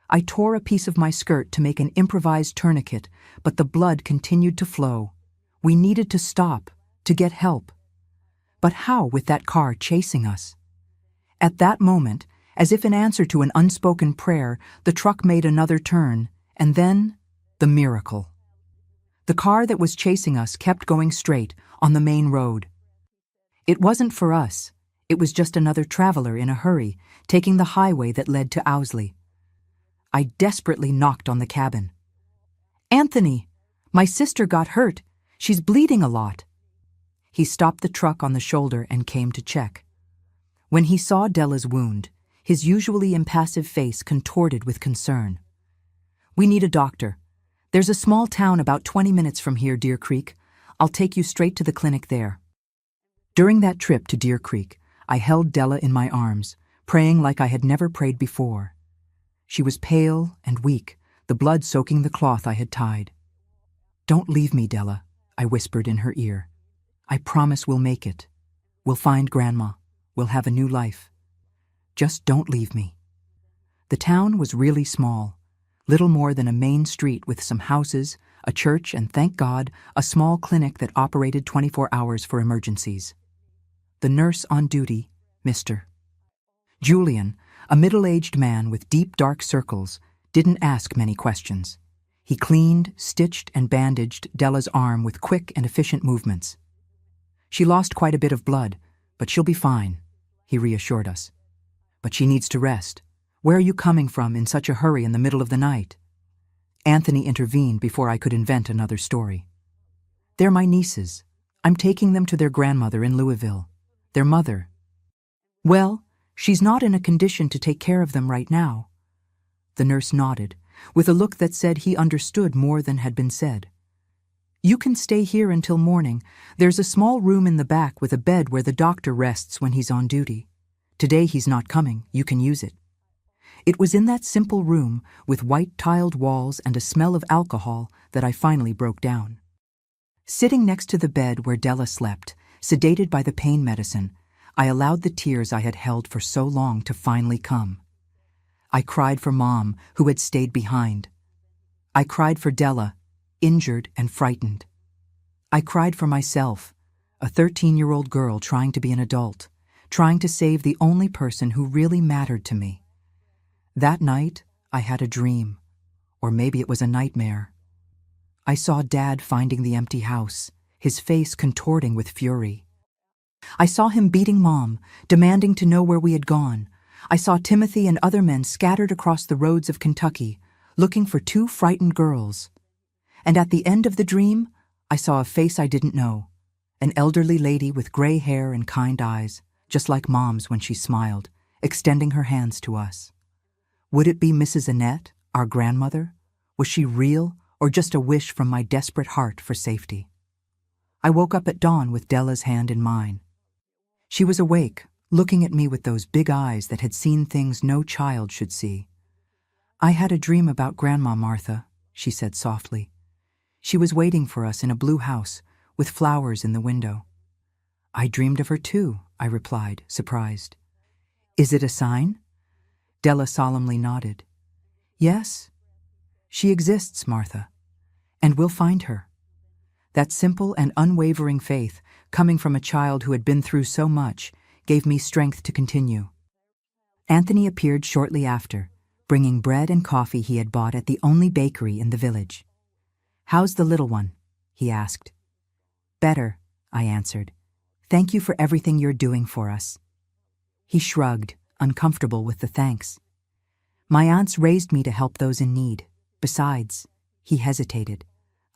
[SPEAKER 1] I tore a piece of my skirt to make an improvised tourniquet, but the blood continued to flow. We needed to stop, to get help. But how with that car chasing us? At that moment, as if in answer to an unspoken prayer, the truck made another turn, and then the miracle. The car that was chasing us kept going straight on the main road. It wasn't for us. It was just another traveler in a hurry, taking the highway that led to Owsley. I desperately knocked on the cabin. "Anthony, my sister got hurt. She's bleeding a lot." He stopped the truck on the shoulder and came to check. When he saw Della's wound, his usually impassive face contorted with concern. "We need a doctor. There's a small town about 20 minutes from here, Deer Creek. I'll take you straight to the clinic there." During that trip to Deer Creek, I held Della in my arms, praying like I had never prayed before. She was pale and weak, the blood soaking the cloth I had tied. "Don't leave me, Della," I whispered in her ear. "I promise we'll make it. We'll find Grandma. We'll have a new life. Just don't leave me." The town was really small, little more than a main street with some houses, a church, and thank God, a small clinic that operated 24 hours for emergencies. The nurse on duty, Mr. Julian, a middle-aged man with deep dark circles, didn't ask many questions. He cleaned, stitched, and bandaged Della's arm with quick and efficient movements. "She lost quite a bit of blood, but she'll be fine," he reassured us. "But she needs to rest. Where are you coming from in such a hurry in the middle of the night?" Anthony intervened before I could invent another story. "They're my nieces. I'm taking them to their grandmother in Louisville. Their mother. Well, she's not in a condition to take care of them right now." The nurse nodded, with a look that said he understood more than had been said. "You can stay here until morning. There's a small room in the back with a bed where the doctor rests when he's on duty. Today he's not coming. You can use it." It was in that simple room, with white-tiled walls and a smell of alcohol, that I finally broke down. Sitting next to the bed where Della slept, sedated by the pain medicine, I allowed the tears I had held for so long to finally come. I cried for Mom, who had stayed behind. I cried for Della, injured and frightened. I cried for myself, a 13-year-old girl trying to be an adult, trying to save the only person who really mattered to me. That night, I had a dream, or maybe it was a nightmare. I saw Dad finding the empty house, his face contorting with fury. I saw him beating Mom, demanding to know where we had gone. I saw Timothy and other men scattered across the roads of Kentucky, looking for 2 frightened girls. And at the end of the dream, I saw a face I didn't know, an elderly lady with gray hair and kind eyes, just like Mom's when she smiled, extending her hands to us. Would it be Mrs. Annette, our grandmother? Was she real, or just a wish from my desperate heart for safety? I woke up at dawn with Della's hand in mine. She was awake, looking at me with those big eyes that had seen things no child should see. "I had a dream about Grandma Martha," she said softly. "She was waiting for us in a blue house, with flowers in the window." "I dreamed of her too," I replied, surprised. "Is it a sign?" Della solemnly nodded. "Yes. She exists, Martha, and we'll find her." That simple and unwavering faith, coming from a child who had been through so much, gave me strength to continue. Anthony appeared shortly after, bringing bread and coffee he had bought at the only bakery in the village. "How's the little one?" he asked. "Better," I answered. "Thank you for everything you're doing for us." He shrugged, uncomfortable with the thanks. "My aunts raised me to help those in need. Besides," he hesitated,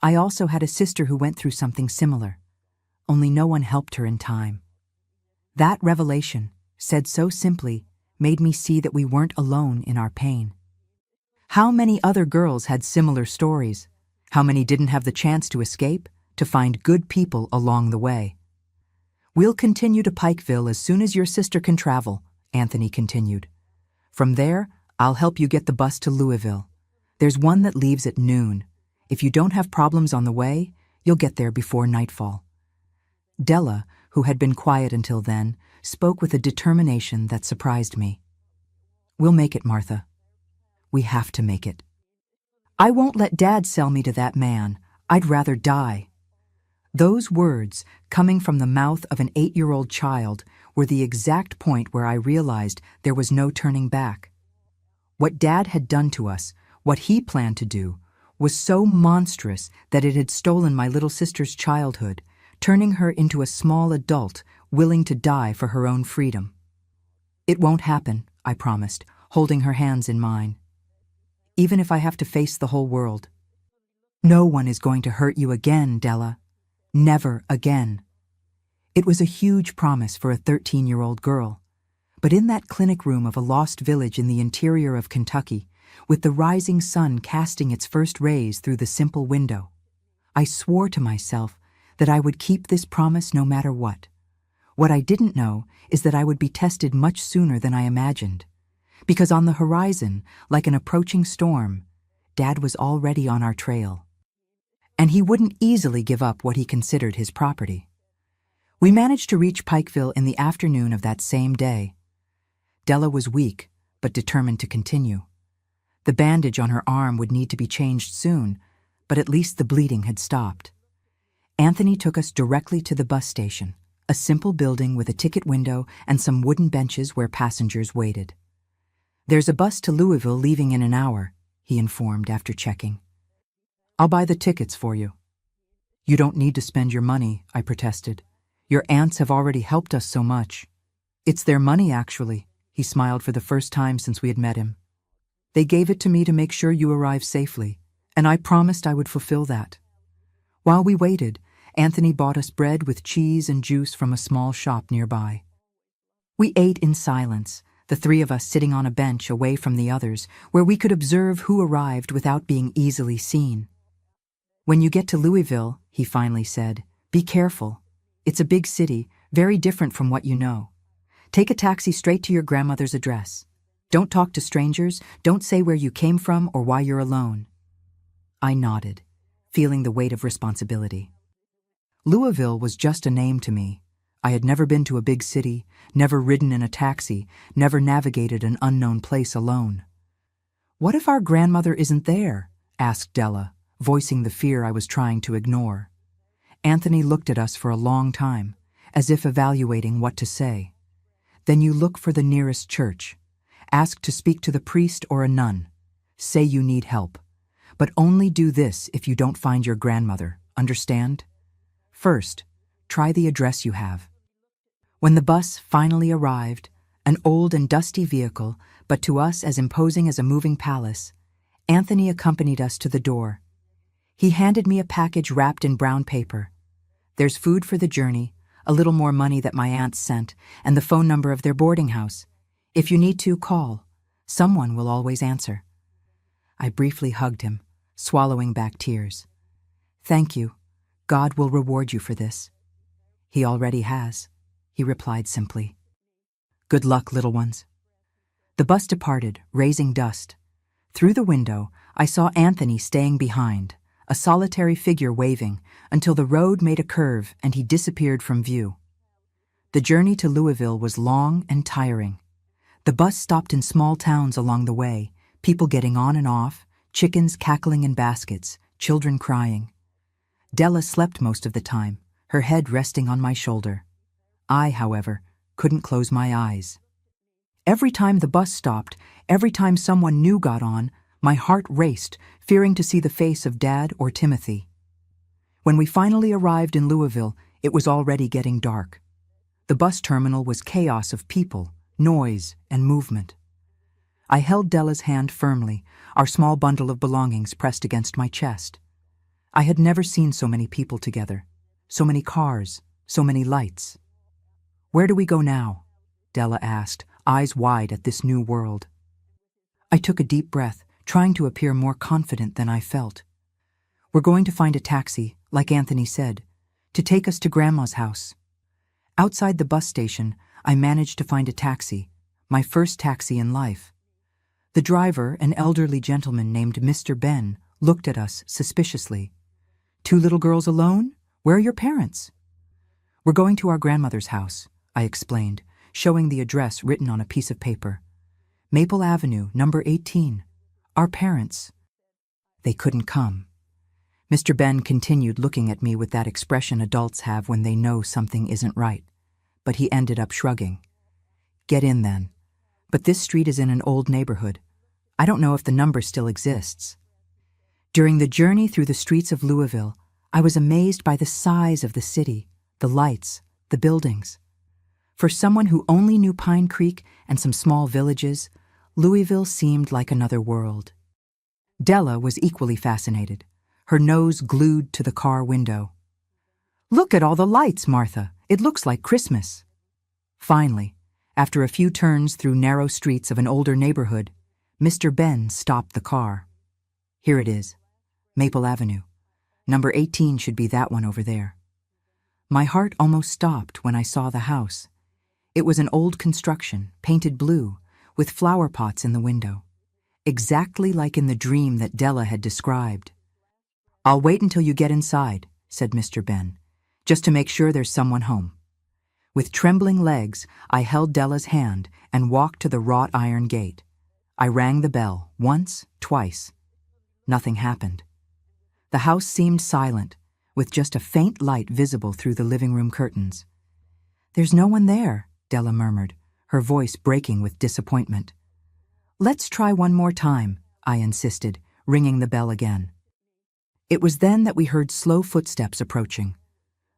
[SPEAKER 1] "I also had a sister who went through something similar. Only no one helped her in time." That revelation, said so simply, made me see that we weren't alone in our pain. How many other girls had similar stories? How many didn't have the chance to escape, to find good people along the way? "We'll continue to Pikeville as soon as your sister can travel," Anthony continued. "From there, I'll help you get the bus to Louisville. There's one that leaves at noon. If you don't have problems on the way, you'll get there before nightfall." Della, who had been quiet until then, spoke with a determination that surprised me. "We'll make it, Martha. We have to make it. I won't let Dad sell me to that man. I'd rather die." Those words, coming from the mouth of an 8-year-old child, were the exact point where I realized there was no turning back. What Dad had done to us, what he planned to do, was so monstrous that it had stolen my little sister's childhood, turning her into a small adult willing to die for her own freedom. "It won't happen," I promised, holding her hands in mine. "Even if I have to face the whole world. No one is going to hurt you again, Della. Never again." It was a huge promise for a 13-year-old girl. But in that clinic room of a lost village in the interior of Kentucky, with the rising sun casting its first rays through the simple window, I swore to myself that I would keep this promise no matter what. What I didn't know is that I would be tested much sooner than I imagined. Because on the horizon, like an approaching storm, Dad was already on our trail. And he wouldn't easily give up what he considered his property. We managed to reach Pikeville in the afternoon of that same day. Della was weak, but determined to continue. The bandage on her arm would need to be changed soon, but at least the bleeding had stopped. Anthony took us directly to the bus station, a simple building with a ticket window and some wooden benches where passengers waited. "There's a bus to Louisville leaving in an hour," he informed after checking. "I'll buy the tickets for you." "You don't need to spend your money," I protested. "Your aunts have already helped us so much." "It's their money, actually," he smiled for the first time since we had met him. "They gave it to me to make sure you arrive safely, and I promised I would fulfill that." While we waited, Anthony bought us bread with cheese and juice from a small shop nearby. We ate in silence, the 3 of us sitting on a bench away from the others, where we could observe who arrived without being easily seen. "When you get to Louisville," he finally said, "be careful. It's a big city, very different from what you know. Take a taxi straight to your grandmother's address. Don't talk to strangers, don't say where you came from or why you're alone." I nodded, feeling the weight of responsibility. Louisville was just a name to me, I had never been to a big city, never ridden in a taxi, never navigated an unknown place alone. "What if our grandmother isn't there?" asked Della, voicing the fear I was trying to ignore. Anthony looked at us for a long time, as if evaluating what to say. "Then you look for the nearest church. Ask to speak to the priest or a nun. Say you need help. But only do this if you don't find your grandmother, understand? First, try the address you have." When the bus finally arrived, an old and dusty vehicle, but to us as imposing as a moving palace, Anthony accompanied us to the door. He handed me a package wrapped in brown paper. "There's food for the journey, a little more money that my aunts sent, and the phone number of their boarding house. If you need to, call. Someone will always answer." I briefly hugged him, swallowing back tears. "Thank you. God will reward you for this." "He already has," he replied simply. "Good luck, little ones." The bus departed, raising dust. Through the window, I saw Anthony staying behind, a solitary figure waving, until the road made a curve and he disappeared from view. The journey to Louisville was long and tiring. The bus stopped in small towns along the way, people getting on and off, chickens cackling in baskets, children crying. Della slept most of the time, her head resting on my shoulder. I, however, couldn't close my eyes. Every time the bus stopped, every time someone new got on, my heart raced, fearing to see the face of Dad or Timothy. When we finally arrived in Louisville, it was already getting dark. The bus terminal was chaos of people, noise, and movement. I held Della's hand firmly, our small bundle of belongings pressed against my chest. I had never seen so many people together, so many cars, so many lights. "Where do we go now?" Della asked, eyes wide at this new world. I took a deep breath, trying to appear more confident than I felt. "We're going to find a taxi, like Anthony said, to take us to Grandma's house." Outside the bus station, I managed to find a taxi, my first taxi in life. The driver, an elderly gentleman named Mr. Ben, looked at us suspiciously. "Two little girls alone? Where are your parents?" "We're going to our grandmother's house," I explained, showing the address written on a piece of paper. "Maple Avenue, number 18. Our parents." "They couldn't come." Mr. Ben continued looking at me with that expression adults have when they know something isn't right, but he ended up shrugging. "Get in then. But this street is in an old neighborhood. I don't know if the number still exists." During the journey through the streets of Louisville, I was amazed by the size of the city, the lights, the buildings. For someone who only knew Pine Creek and some small villages, Louisville seemed like another world. Della was equally fascinated, her nose glued to the car window. "Look at all the lights, Martha. It looks like Christmas." Finally, after a few turns through narrow streets of an older neighborhood, Mr. Ben stopped the car. "Here it is, Maple Avenue. Number 18 should be that one over there." My heart almost stopped when I saw the house. It was an old construction, painted blue, with flower pots in the window, exactly like in the dream that Della had described. "I'll wait until you get inside," said Mr. Ben, "just to make sure there's someone home." With trembling legs, I held Della's hand and walked to the wrought iron gate. I rang the bell, once, twice. Nothing happened. The house seemed silent, with just a faint light visible through the living room curtains. "There's no one there," Della murmured, her voice breaking with disappointment. "Let's try one more time," I insisted, ringing the bell again. It was then that we heard slow footsteps approaching.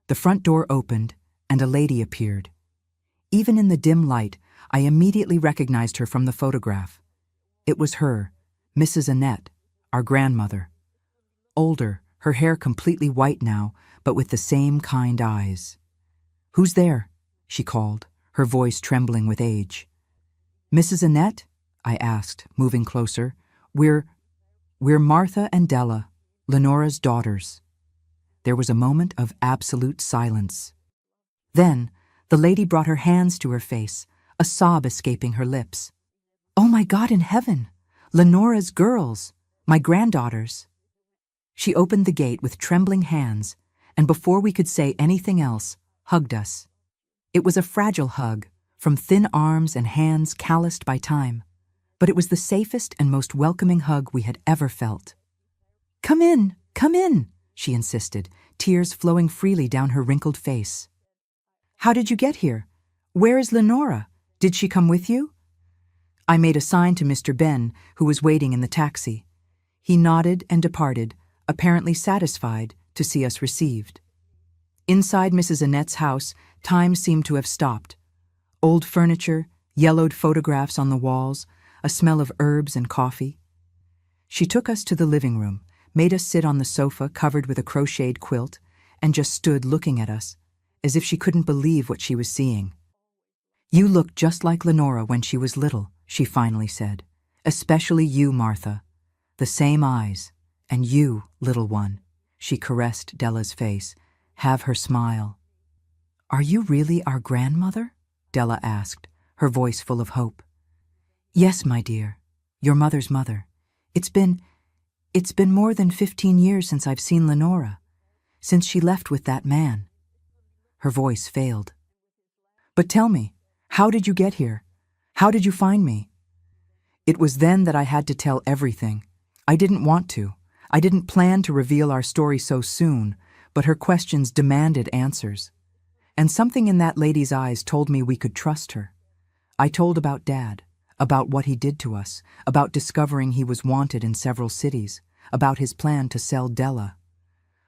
[SPEAKER 1] The front door opened, and a lady appeared. Even in the dim light, I immediately recognized her from the photograph. It was her, Mrs. Annette, our grandmother. Older, her hair completely white now, but with the same kind eyes. "Who's there?" she called, her voice trembling with age. "Mrs. Annette?" I asked, moving closer. We're Martha and Della, Lenora's daughters." There was a moment of absolute silence. Then, the lady brought her hands to her face, a sob escaping her lips. "Oh my God in heaven! Lenora's girls, my granddaughters." She opened the gate with trembling hands, and before we could say anything else, hugged us. It was a fragile hug, from thin arms and hands calloused by time, but it was the safest and most welcoming hug we had ever felt. Come in, she insisted, tears flowing freely down her wrinkled face. How did you get here? Where is Lenora? Did she come with you? I made a sign to Mr. Ben, who was waiting in the taxi. He nodded and departed, apparently satisfied to see us received. Inside Mrs. Annette's house, time seemed to have stopped. Old furniture, yellowed photographs on the walls, a smell of herbs and coffee. She took us to the living room, made us sit on the sofa covered with a crocheted quilt, and just stood looking at us, as if she couldn't believe what she was seeing. You look just like Lenora when she was little, she finally said. Especially you, Martha. The same eyes. And you, little one. She caressed Della's face. Have her smile. Are you really our grandmother? Della asked, her voice full of hope. Yes, my dear. Your mother's mother. It's been more than 15 years since I've seen Lenora. Since she left with that man. Her voice failed. But tell me, how did you get here? How did you find me? It was then that I had to tell everything. I didn't want to. I didn't plan to reveal our story so soon, but her questions demanded answers. And something in that lady's eyes told me we could trust her. I told about Dad, about what he did to us, about discovering he was wanted in several cities, about his plan to sell Della.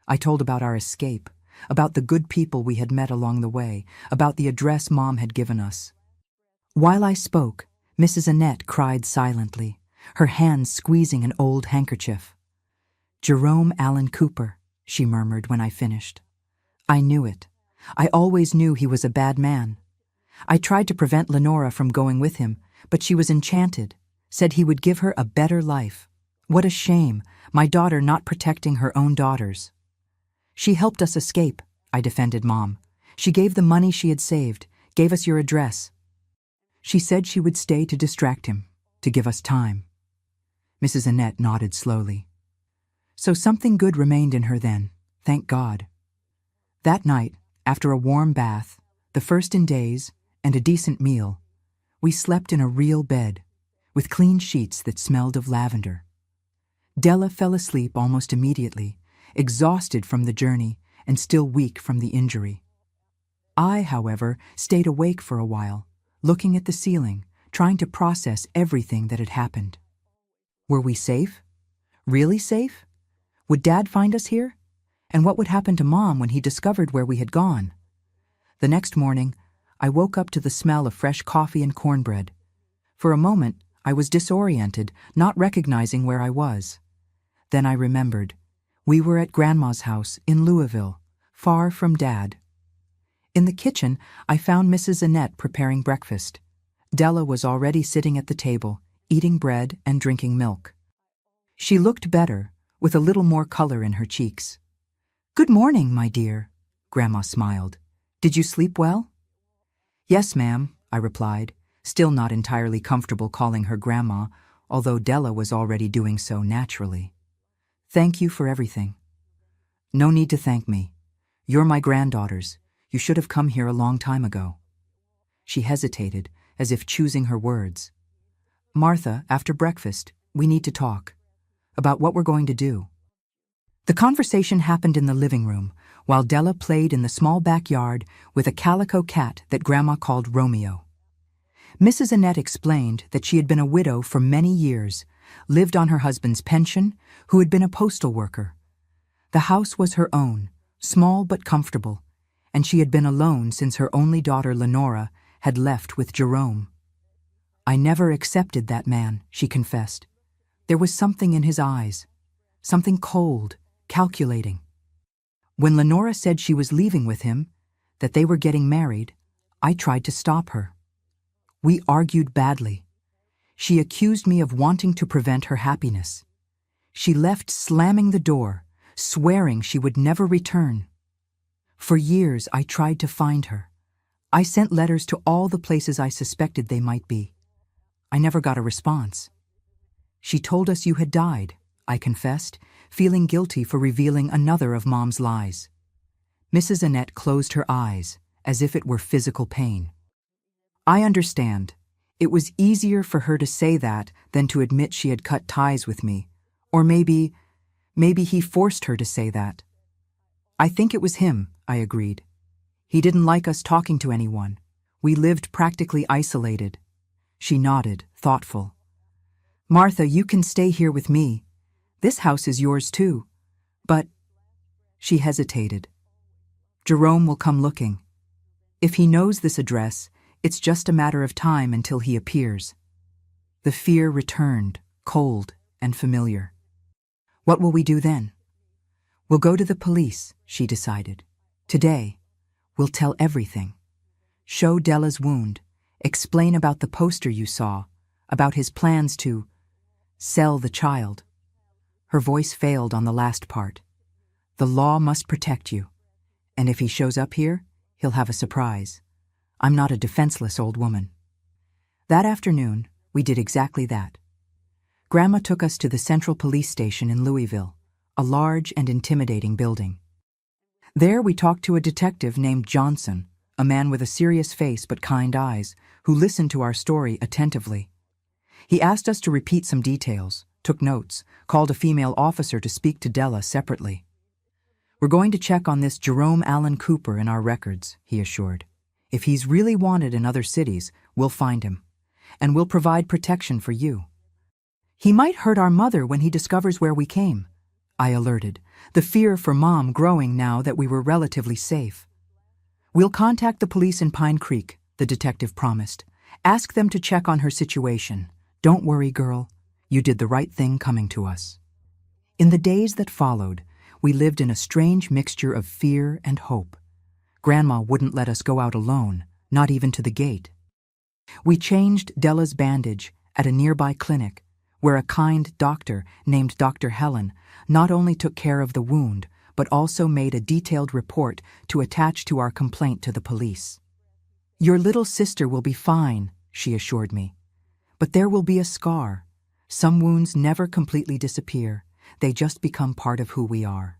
[SPEAKER 1] I told about our escape, about the good people we had met along the way, about the address Mom had given us. While I spoke, Mrs. Annette cried silently, her hands squeezing an old handkerchief. Jerome Allen Cooper, she murmured when I finished. I knew it. I always knew he was a bad man. I tried to prevent Lenora from going with him, but she was enchanted, said he would give her a better life. What a shame, my daughter not protecting her own daughters. She helped us escape, I defended Mom. She gave the money she had saved, gave us your address. She said she would stay to distract him, to give us time. Mrs. Annette nodded slowly. So something good remained in her then, thank God. That night, after a warm bath, the first in days, and a decent meal, we slept in a real bed, with clean sheets that smelled of lavender. Della fell asleep almost immediately, exhausted from the journey and still weak from the injury. I, however, stayed awake for a while, looking at the ceiling, trying to process everything that had happened. Were we safe? Really safe? Would Dad find us here? And what would happen to Mom when he discovered where we had gone? The next morning, I woke up to the smell of fresh coffee and cornbread. For a moment, I was disoriented, not recognizing where I was. Then I remembered. We were at Grandma's house in Louisville, far from Dad. In the kitchen, I found Mrs. Annette preparing breakfast. Della was already sitting at the table, eating bread and drinking milk. She looked better, with a little more color in her cheeks. Good morning, my dear, Grandma smiled. Did you sleep well? Yes, ma'am, I replied, still not entirely comfortable calling her Grandma, although Della was already doing so naturally. Thank you for everything. No need to thank me. You're my granddaughters. You should have come here a long time ago. She hesitated, as if choosing her words. Martha, after breakfast, we need to talk. About what we're going to do. The conversation happened in the living room, while Della played in the small backyard with a calico cat that Grandma called Romeo. Mrs. Annette explained that she had been a widow for many years, lived on her husband's pension, who had been a postal worker. The house was her own, small but comfortable, and she had been alone since her only daughter Lenora had left with Jerome. I never accepted that man, she confessed. There was something in his eyes, something cold, calculating. When Lenora said she was leaving with him, that they were getting married, I tried to stop her. We argued badly. She accused me of wanting to prevent her happiness. She left slamming the door, swearing she would never return. For years I tried to find her. I sent letters to all the places I suspected they might be. I never got a response. She told us you had died, I confessed, feeling guilty for revealing another of Mom's lies. Mrs. Annette closed her eyes, as if it were physical pain. I understand. It was easier for her to say that than to admit she had cut ties with me. Or maybe he forced her to say that. I think it was him, I agreed. He didn't like us talking to anyone. We lived practically isolated. She nodded, thoughtful. Martha, you can stay here with me. This house is yours too. But… She hesitated. Jerome will come looking. If he knows this address, it's just a matter of time until he appears. The fear returned, cold and familiar. What will we do then? We'll go to the police, she decided. Today, we'll tell everything. Show Della's wound, explain about the poster you saw, about his plans to sell the child. Her voice failed on the last part. The law must protect you, and if he shows up here, he'll have a surprise. I'm not a defenseless old woman. That afternoon, we did exactly that. Grandma took us to the Central Police Station in Louisville, a large and intimidating building. There we talked to a detective named Johnson, a man with a serious face but kind eyes, who listened to our story attentively. He asked us to repeat some details, took notes, called a female officer to speak to Della separately. We're going to check on this Jerome Allen Cooper in our records, he assured. If he's really wanted in other cities, we'll find him. And we'll provide protection for you. He might hurt our mother when he discovers where we came, I alerted, the fear for Mom growing now that we were relatively safe. We'll contact the police in Pine Creek, the detective promised. Ask them to check on her situation. Don't worry, girl. You did the right thing coming to us. In the days that followed, we lived in a strange mixture of fear and hope. Grandma wouldn't let us go out alone, not even to the gate. We changed Della's bandage at a nearby clinic, where a kind doctor named Dr. Helen not only took care of the wound, but also made a detailed report to attach to our complaint to the police. Your little sister will be fine, she assured me. But there will be a scar. Some wounds never completely disappear. They just become part of who we are.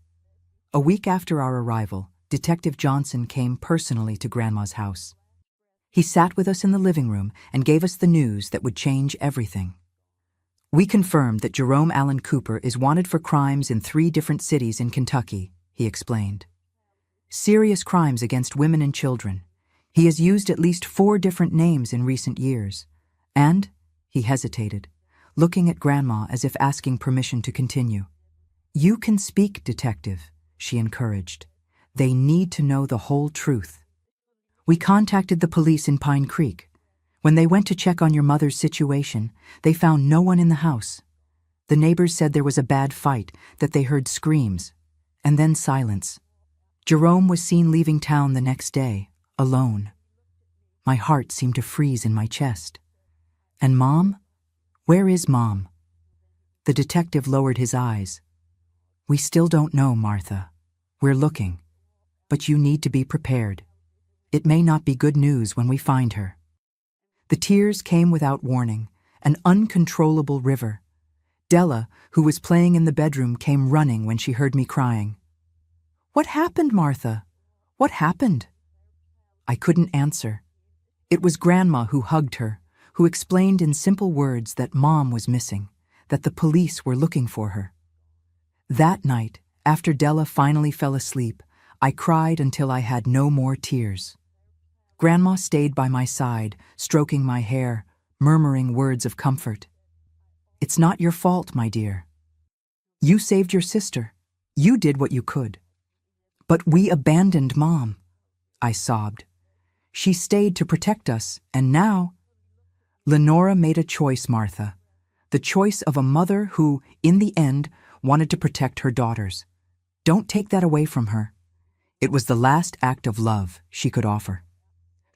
[SPEAKER 1] A week after our arrival, Detective Johnson came personally to Grandma's house. He sat with us in the living room and gave us the news that would change everything. We confirmed that Jerome Allen Cooper is wanted for crimes in 3 different cities in Kentucky, he explained. Serious crimes against women and children. He has used at least 4 different names in recent years. And, he hesitated, looking at Grandma as if asking permission to continue. You can speak, Detective, she encouraged. They need to know the whole truth. We contacted the police in Pine Creek. When they went to check on your mother's situation, they found no one in the house. The neighbors said there was a bad fight, that they heard screams, and then silence. Jerome was seen leaving town the next day, alone. My heart seemed to freeze in my chest. And Mom? Where is Mom? The detective lowered his eyes. We still don't know, Martha. We're looking. But you need to be prepared. It may not be good news when we find her. The tears came without warning, an uncontrollable river. Della, who was playing in the bedroom, came running when she heard me crying. What happened, Martha? What happened? I couldn't answer. It was Grandma who hugged her, who explained in simple words that Mom was missing, that the police were looking for her. That night, after Della finally fell asleep, I cried until I had no more tears. Grandma stayed by my side, stroking my hair, murmuring words of comfort. It's not your fault, my dear. You saved your sister. You did what you could. But we abandoned Mom, I sobbed. She stayed to protect us, and now… Lenora made a choice, Martha. The choice of a mother who, in the end, wanted to protect her daughters. Don't take that away from her. It was the last act of love she could offer.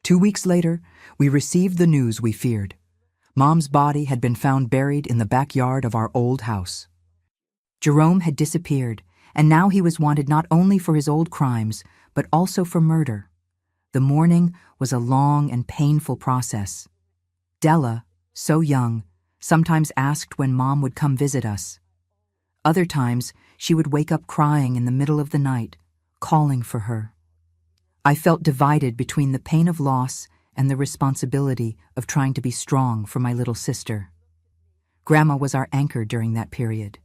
[SPEAKER 1] 2 weeks later, we received the news we feared. Mom's body had been found buried in the backyard of our old house. Jerome had disappeared, and now he was wanted not only for his old crimes, but also for murder. The mourning was a long and painful process. Della, so young, sometimes asked when Mom would come visit us. Other times, she would wake up crying in the middle of the night, calling for her. I felt divided between the pain of loss and the responsibility of trying to be strong for my little sister. Grandma was our anchor during that period.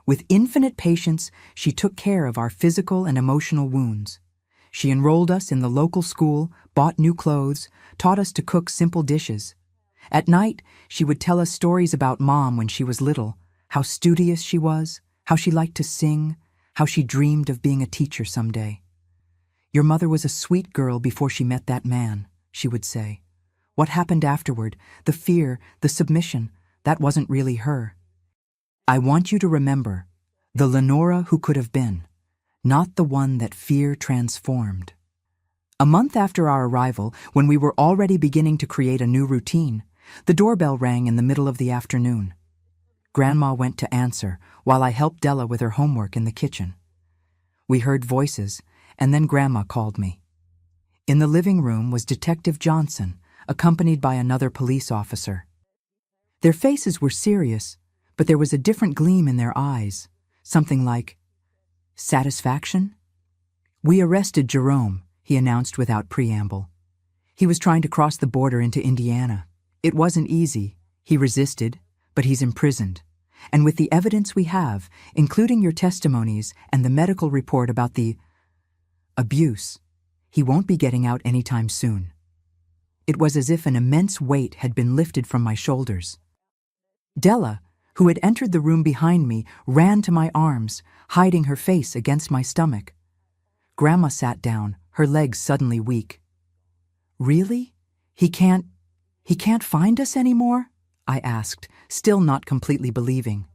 [SPEAKER 1] With infinite patience, she took care of our physical and emotional wounds. She enrolled us in the local school, bought new clothes, taught us to cook simple dishes. At night, she would tell us stories about Mom when she was little, how studious she was, how she liked to sing, how she dreamed of being a teacher someday. "Your mother was a sweet girl before she met that man," she would say. "What happened afterward, the fear, the submission, that wasn't really her. I want you to remember the Lenora who could have been, not the one that fear transformed." A month after our arrival, when we were already beginning to create a new routine, the doorbell rang in the middle of the afternoon. Grandma went to answer while I helped Della with her homework in the kitchen. We heard voices, and then Grandma called me. In the living room was Detective Johnson, accompanied by another police officer. Their faces were serious, but there was a different gleam in their eyes, something like satisfaction. "We arrested Jerome," he announced without preamble. "He was trying to cross the border into Indiana. It wasn't easy. He resisted, but he's imprisoned. And with the evidence we have, including your testimonies and the medical report about the abuse, he won't be getting out anytime soon." It was as if an immense weight had been lifted from my shoulders. Della, who had entered the room behind me, ran to my arms, hiding her face against my stomach. Grandma sat down, her legs suddenly weak. "Really? He can't find us anymore?" I asked, still not completely believing.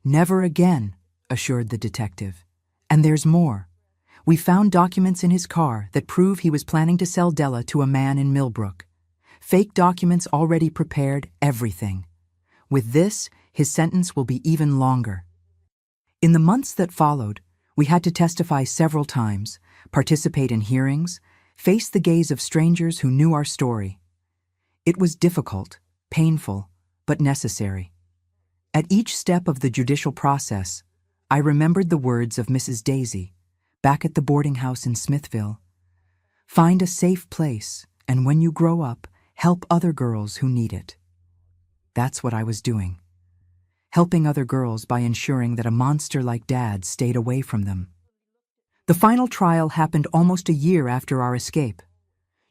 [SPEAKER 1] "Never again," assured the detective. "And there's more. We found documents in his car that prove he was planning to sell Della to a man in Millbrook. Fake documents already prepared, everything. With this, his sentence will be even longer." In the months that followed, we had to testify several times, participate in hearings, face the gaze of strangers who knew our story. It was difficult, painful, but necessary. At each step of the judicial process, I remembered the words of Mrs. Daisy, back at the boarding house in Smithville. "Find a safe place, and when you grow up, help other girls who need it." That's what I was doing. Helping other girls by ensuring that a monster like Dad stayed away from them. The final trial happened almost a year after our escape.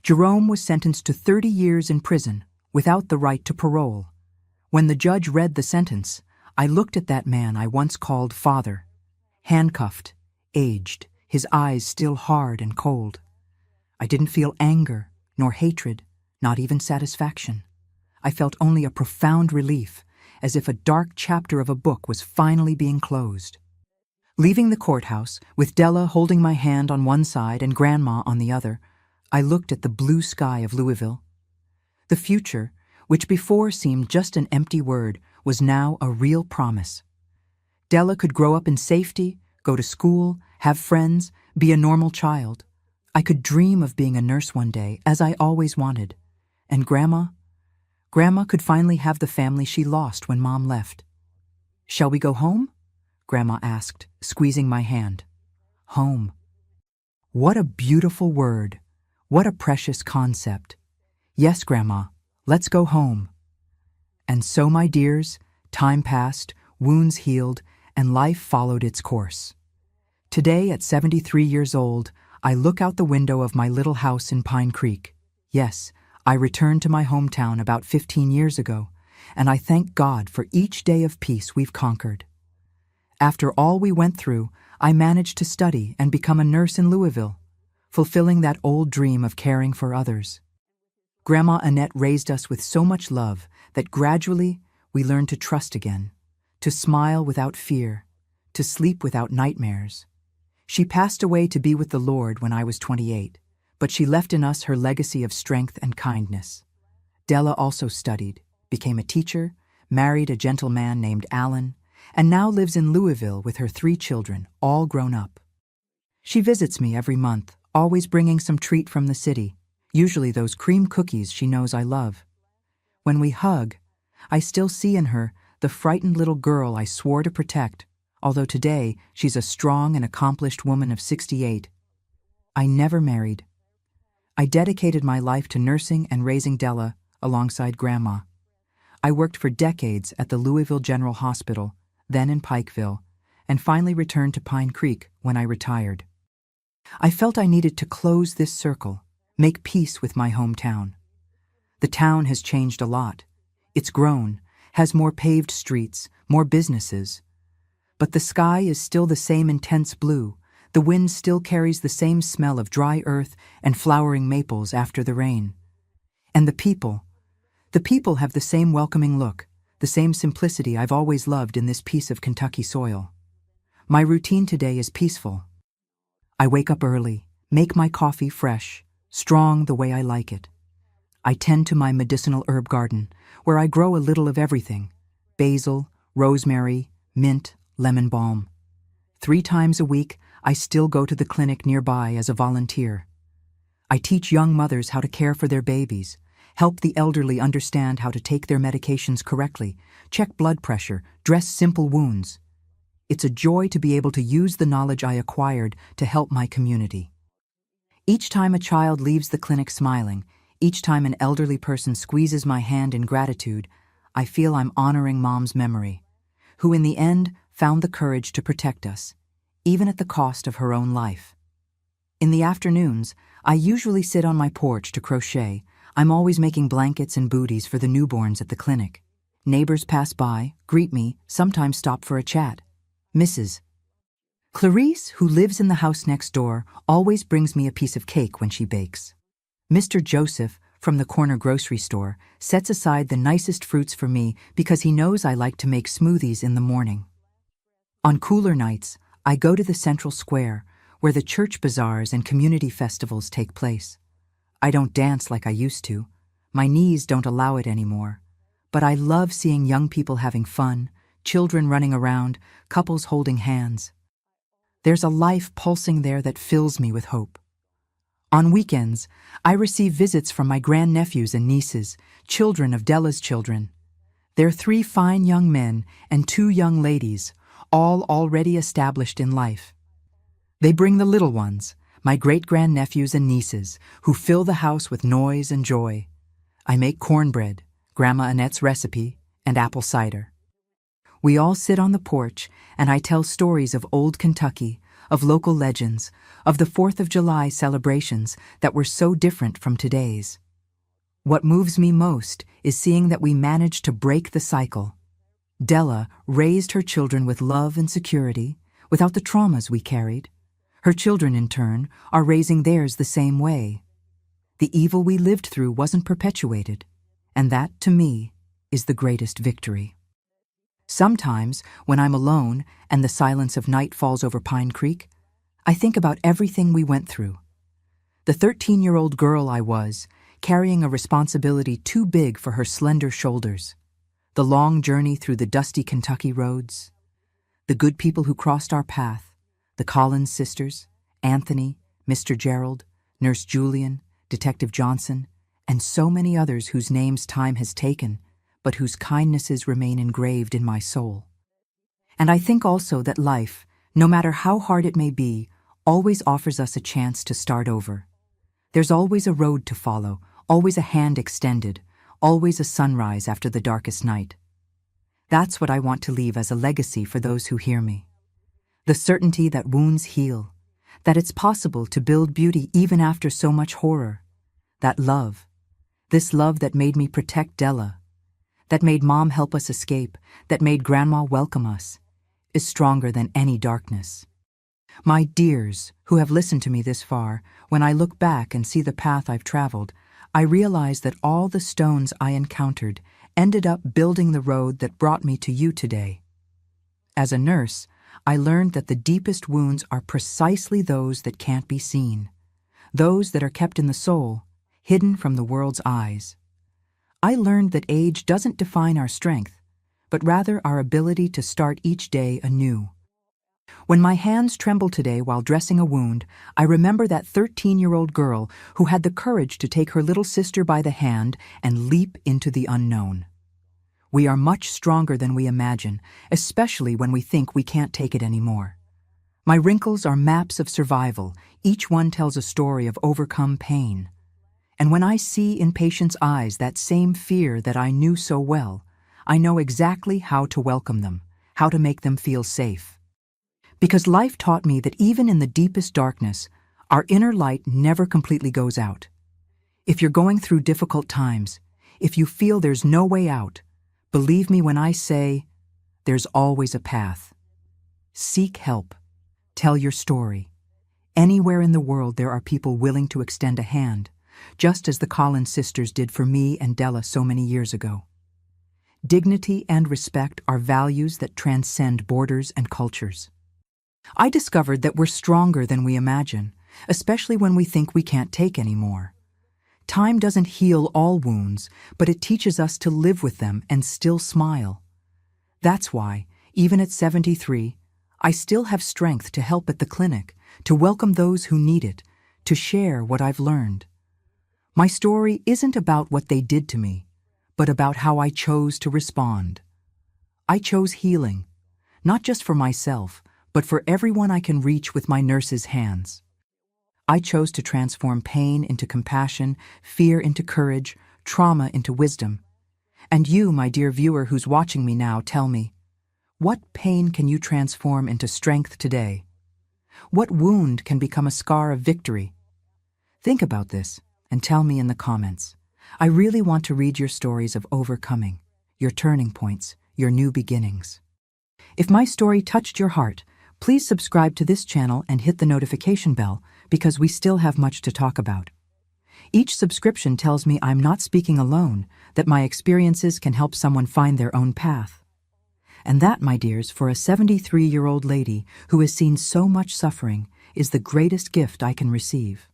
[SPEAKER 1] Jerome was sentenced to 30 years in prison, without the right to parole. When the judge read the sentence, I looked at that man I once called father. Handcuffed, aged, his eyes still hard and cold. I didn't feel anger, nor hatred, not even satisfaction. I felt only a profound relief, as if a dark chapter of a book was finally being closed. Leaving the courthouse, with Della holding my hand on one side and Grandma on the other, I looked at the blue sky of Louisville. The future, which before seemed just an empty word, was now a real promise. Della could grow up in safety, go to school, have friends, be a normal child. I could dream of being a nurse one day, as I always wanted. And Grandma could finally have the family she lost when Mom left. "Shall we go home?" Grandma asked, squeezing my hand. Home. What a beautiful word. What a precious concept. "Yes, Grandma, let's go home." And so, my dears, time passed, wounds healed, and life followed its course. Today, at 73 years old, I look out the window of my little house in Pine Creek. Yes, I returned to my hometown about 15 years ago, and I thank God for each day of peace we've conquered. After all we went through, I managed to study and become a nurse in Louisville, fulfilling that old dream of caring for others. Grandma Annette raised us with so much love that gradually we learned to trust again, to smile without fear, to sleep without nightmares. She passed away to be with the Lord when I was 28, but she left in us her legacy of strength and kindness. Della also studied, became a teacher, married a gentleman named Alan, and now lives in Louisville with her 3 children, all grown up. She visits me every month, always bringing some treat from the city, usually those cream cookies she knows I love. When we hug, I still see in her the frightened little girl I swore to protect, although today she's a strong and accomplished woman of 68. I never married, I dedicated my life to nursing and raising Della alongside Grandma. I worked for decades at the Louisville General Hospital, then in Pikeville, and finally returned to Pine Creek when I retired. I felt I needed to close this circle, make peace with my hometown. The town has changed a lot. It's grown, has more paved streets, more businesses. But the sky is still the same intense blue. The wind still carries the same smell of dry earth and flowering maples after the rain. And the people have the same welcoming look, the same simplicity I've always loved in this piece of Kentucky soil. My routine today is peaceful. I wake up early, make my coffee fresh, strong the way I like it. I tend to my medicinal herb garden, where I grow a little of everything: basil, rosemary, mint, lemon balm. 3 times a week, I still go to the clinic nearby as a volunteer. I teach young mothers how to care for their babies, help the elderly understand how to take their medications correctly, check blood pressure, dress simple wounds. It's a joy to be able to use the knowledge I acquired to help my community. Each time a child leaves the clinic smiling, each time an elderly person squeezes my hand in gratitude, I feel I'm honoring Mom's memory, who in the end found the courage to protect us, even at the cost of her own life. In the afternoons, I usually sit on my porch to crochet. I'm always making blankets and booties for the newborns at the clinic. Neighbors pass by, greet me, sometimes stop for a chat. Mrs. Clarice, who lives in the house next door, always brings me a piece of cake when she bakes. Mr. Joseph, from the corner grocery store, sets aside the nicest fruits for me because he knows I like to make smoothies in the morning. On cooler nights, I go to the central square, where the church bazaars and community festivals take place. I don't dance like I used to. My knees don't allow it anymore. But I love seeing young people having fun, children running around, couples holding hands. There's a life pulsing there that fills me with hope. On weekends, I receive visits from my grandnephews and nieces, children of Della's children. They're 3 fine young men and 2 young ladies, all already established in life. They bring the little ones, my great-grandnephews and nieces, who fill the house with noise and joy. I make cornbread, Grandma Annette's recipe, and apple cider. We all sit on the porch, and I tell stories of old Kentucky, of local legends, of the 4th of July celebrations that were so different from today's. What moves me most is seeing that we managed to break the cycle. Della raised her children with love and security, without the traumas we carried. Her children, in turn, are raising theirs the same way. The evil we lived through wasn't perpetuated, and that, to me, is the greatest victory. Sometimes, when I'm alone and the silence of night falls over Pine Creek, I think about everything we went through. The 13-year-old girl I was, carrying a responsibility too big for her slender shoulders. The long journey through the dusty Kentucky roads. The good people who crossed our path, the Collins sisters, Anthony, Mr. Gerald, Nurse Julian, Detective Johnson, and so many others whose names time has taken, but whose kindnesses remain engraved in my soul. And I think also that life, no matter how hard it may be, always offers us a chance to start over. There's always a road to follow, always a hand extended, always a sunrise after the darkest night. That's what I want to leave as a legacy for those who hear me. The certainty that wounds heal, that it's possible to build beauty even after so much horror. That love, this love that made me protect Della, that made Mom help us escape, that made Grandma welcome us, is stronger than any darkness. My dears, who have listened to me this far, when I look back and see the path I've traveled, I realize that all the stones I encountered ended up building the road that brought me to you today. As a nurse, I learned that the deepest wounds are precisely those that can't be seen, those that are kept in the soul, hidden from the world's eyes. I learned that age doesn't define our strength, but rather our ability to start each day anew. When my hands tremble today while dressing a wound, I remember that 13-year-old girl who had the courage to take her little sister by the hand and leap into the unknown. We are much stronger than we imagine, especially when we think we can't take it anymore. My wrinkles are maps of survival. Each one tells a story of overcome pain. And when I see in patients' eyes that same fear that I knew so well, I know exactly how to welcome them, how to make them feel safe. Because life taught me that even in the deepest darkness, our inner light never completely goes out. If you're going through difficult times, if you feel there's no way out, believe me when I say, there's always a path. Seek help. Tell your story. Anywhere in the world there are people willing to extend a hand, just as the Collins sisters did for me and Della so many years ago. Dignity and respect are values that transcend borders and cultures. I discovered that we're stronger than we imagine, especially when we think we can't take any more. Time doesn't heal all wounds, but it teaches us to live with them and still smile. That's why, even at 73, I still have strength to help at the clinic, to welcome those who need it, to share what I've learned. My story isn't about what they did to me, but about how I chose to respond. I chose healing, not just for myself, but for everyone I can reach with my nurse's hands. I chose to transform pain into compassion, fear into courage, trauma into wisdom. And you, my dear viewer who's watching me now, tell me, what pain can you transform into strength today? What wound can become a scar of victory? Think about this and tell me in the comments. I really want to read your stories of overcoming, your turning points, your new beginnings. If my story touched your heart, please subscribe to this channel and hit the notification bell because we still have much to talk about. Each subscription tells me I'm not speaking alone, that my experiences can help someone find their own path. And that, my dears, for a 73-year-old lady who has seen so much suffering, is the greatest gift I can receive.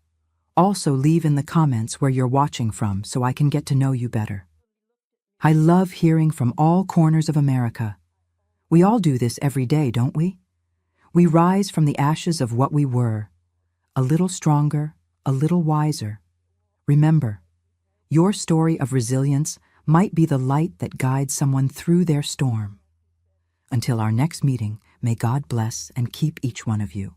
[SPEAKER 1] Also, leave in the comments where you're watching from so I can get to know you better. I love hearing from all corners of America. We all do this every day, don't we? We rise from the ashes of what we were, a little stronger, a little wiser. Remember, your story of resilience might be the light that guides someone through their storm. Until our next meeting, may God bless and keep each one of you.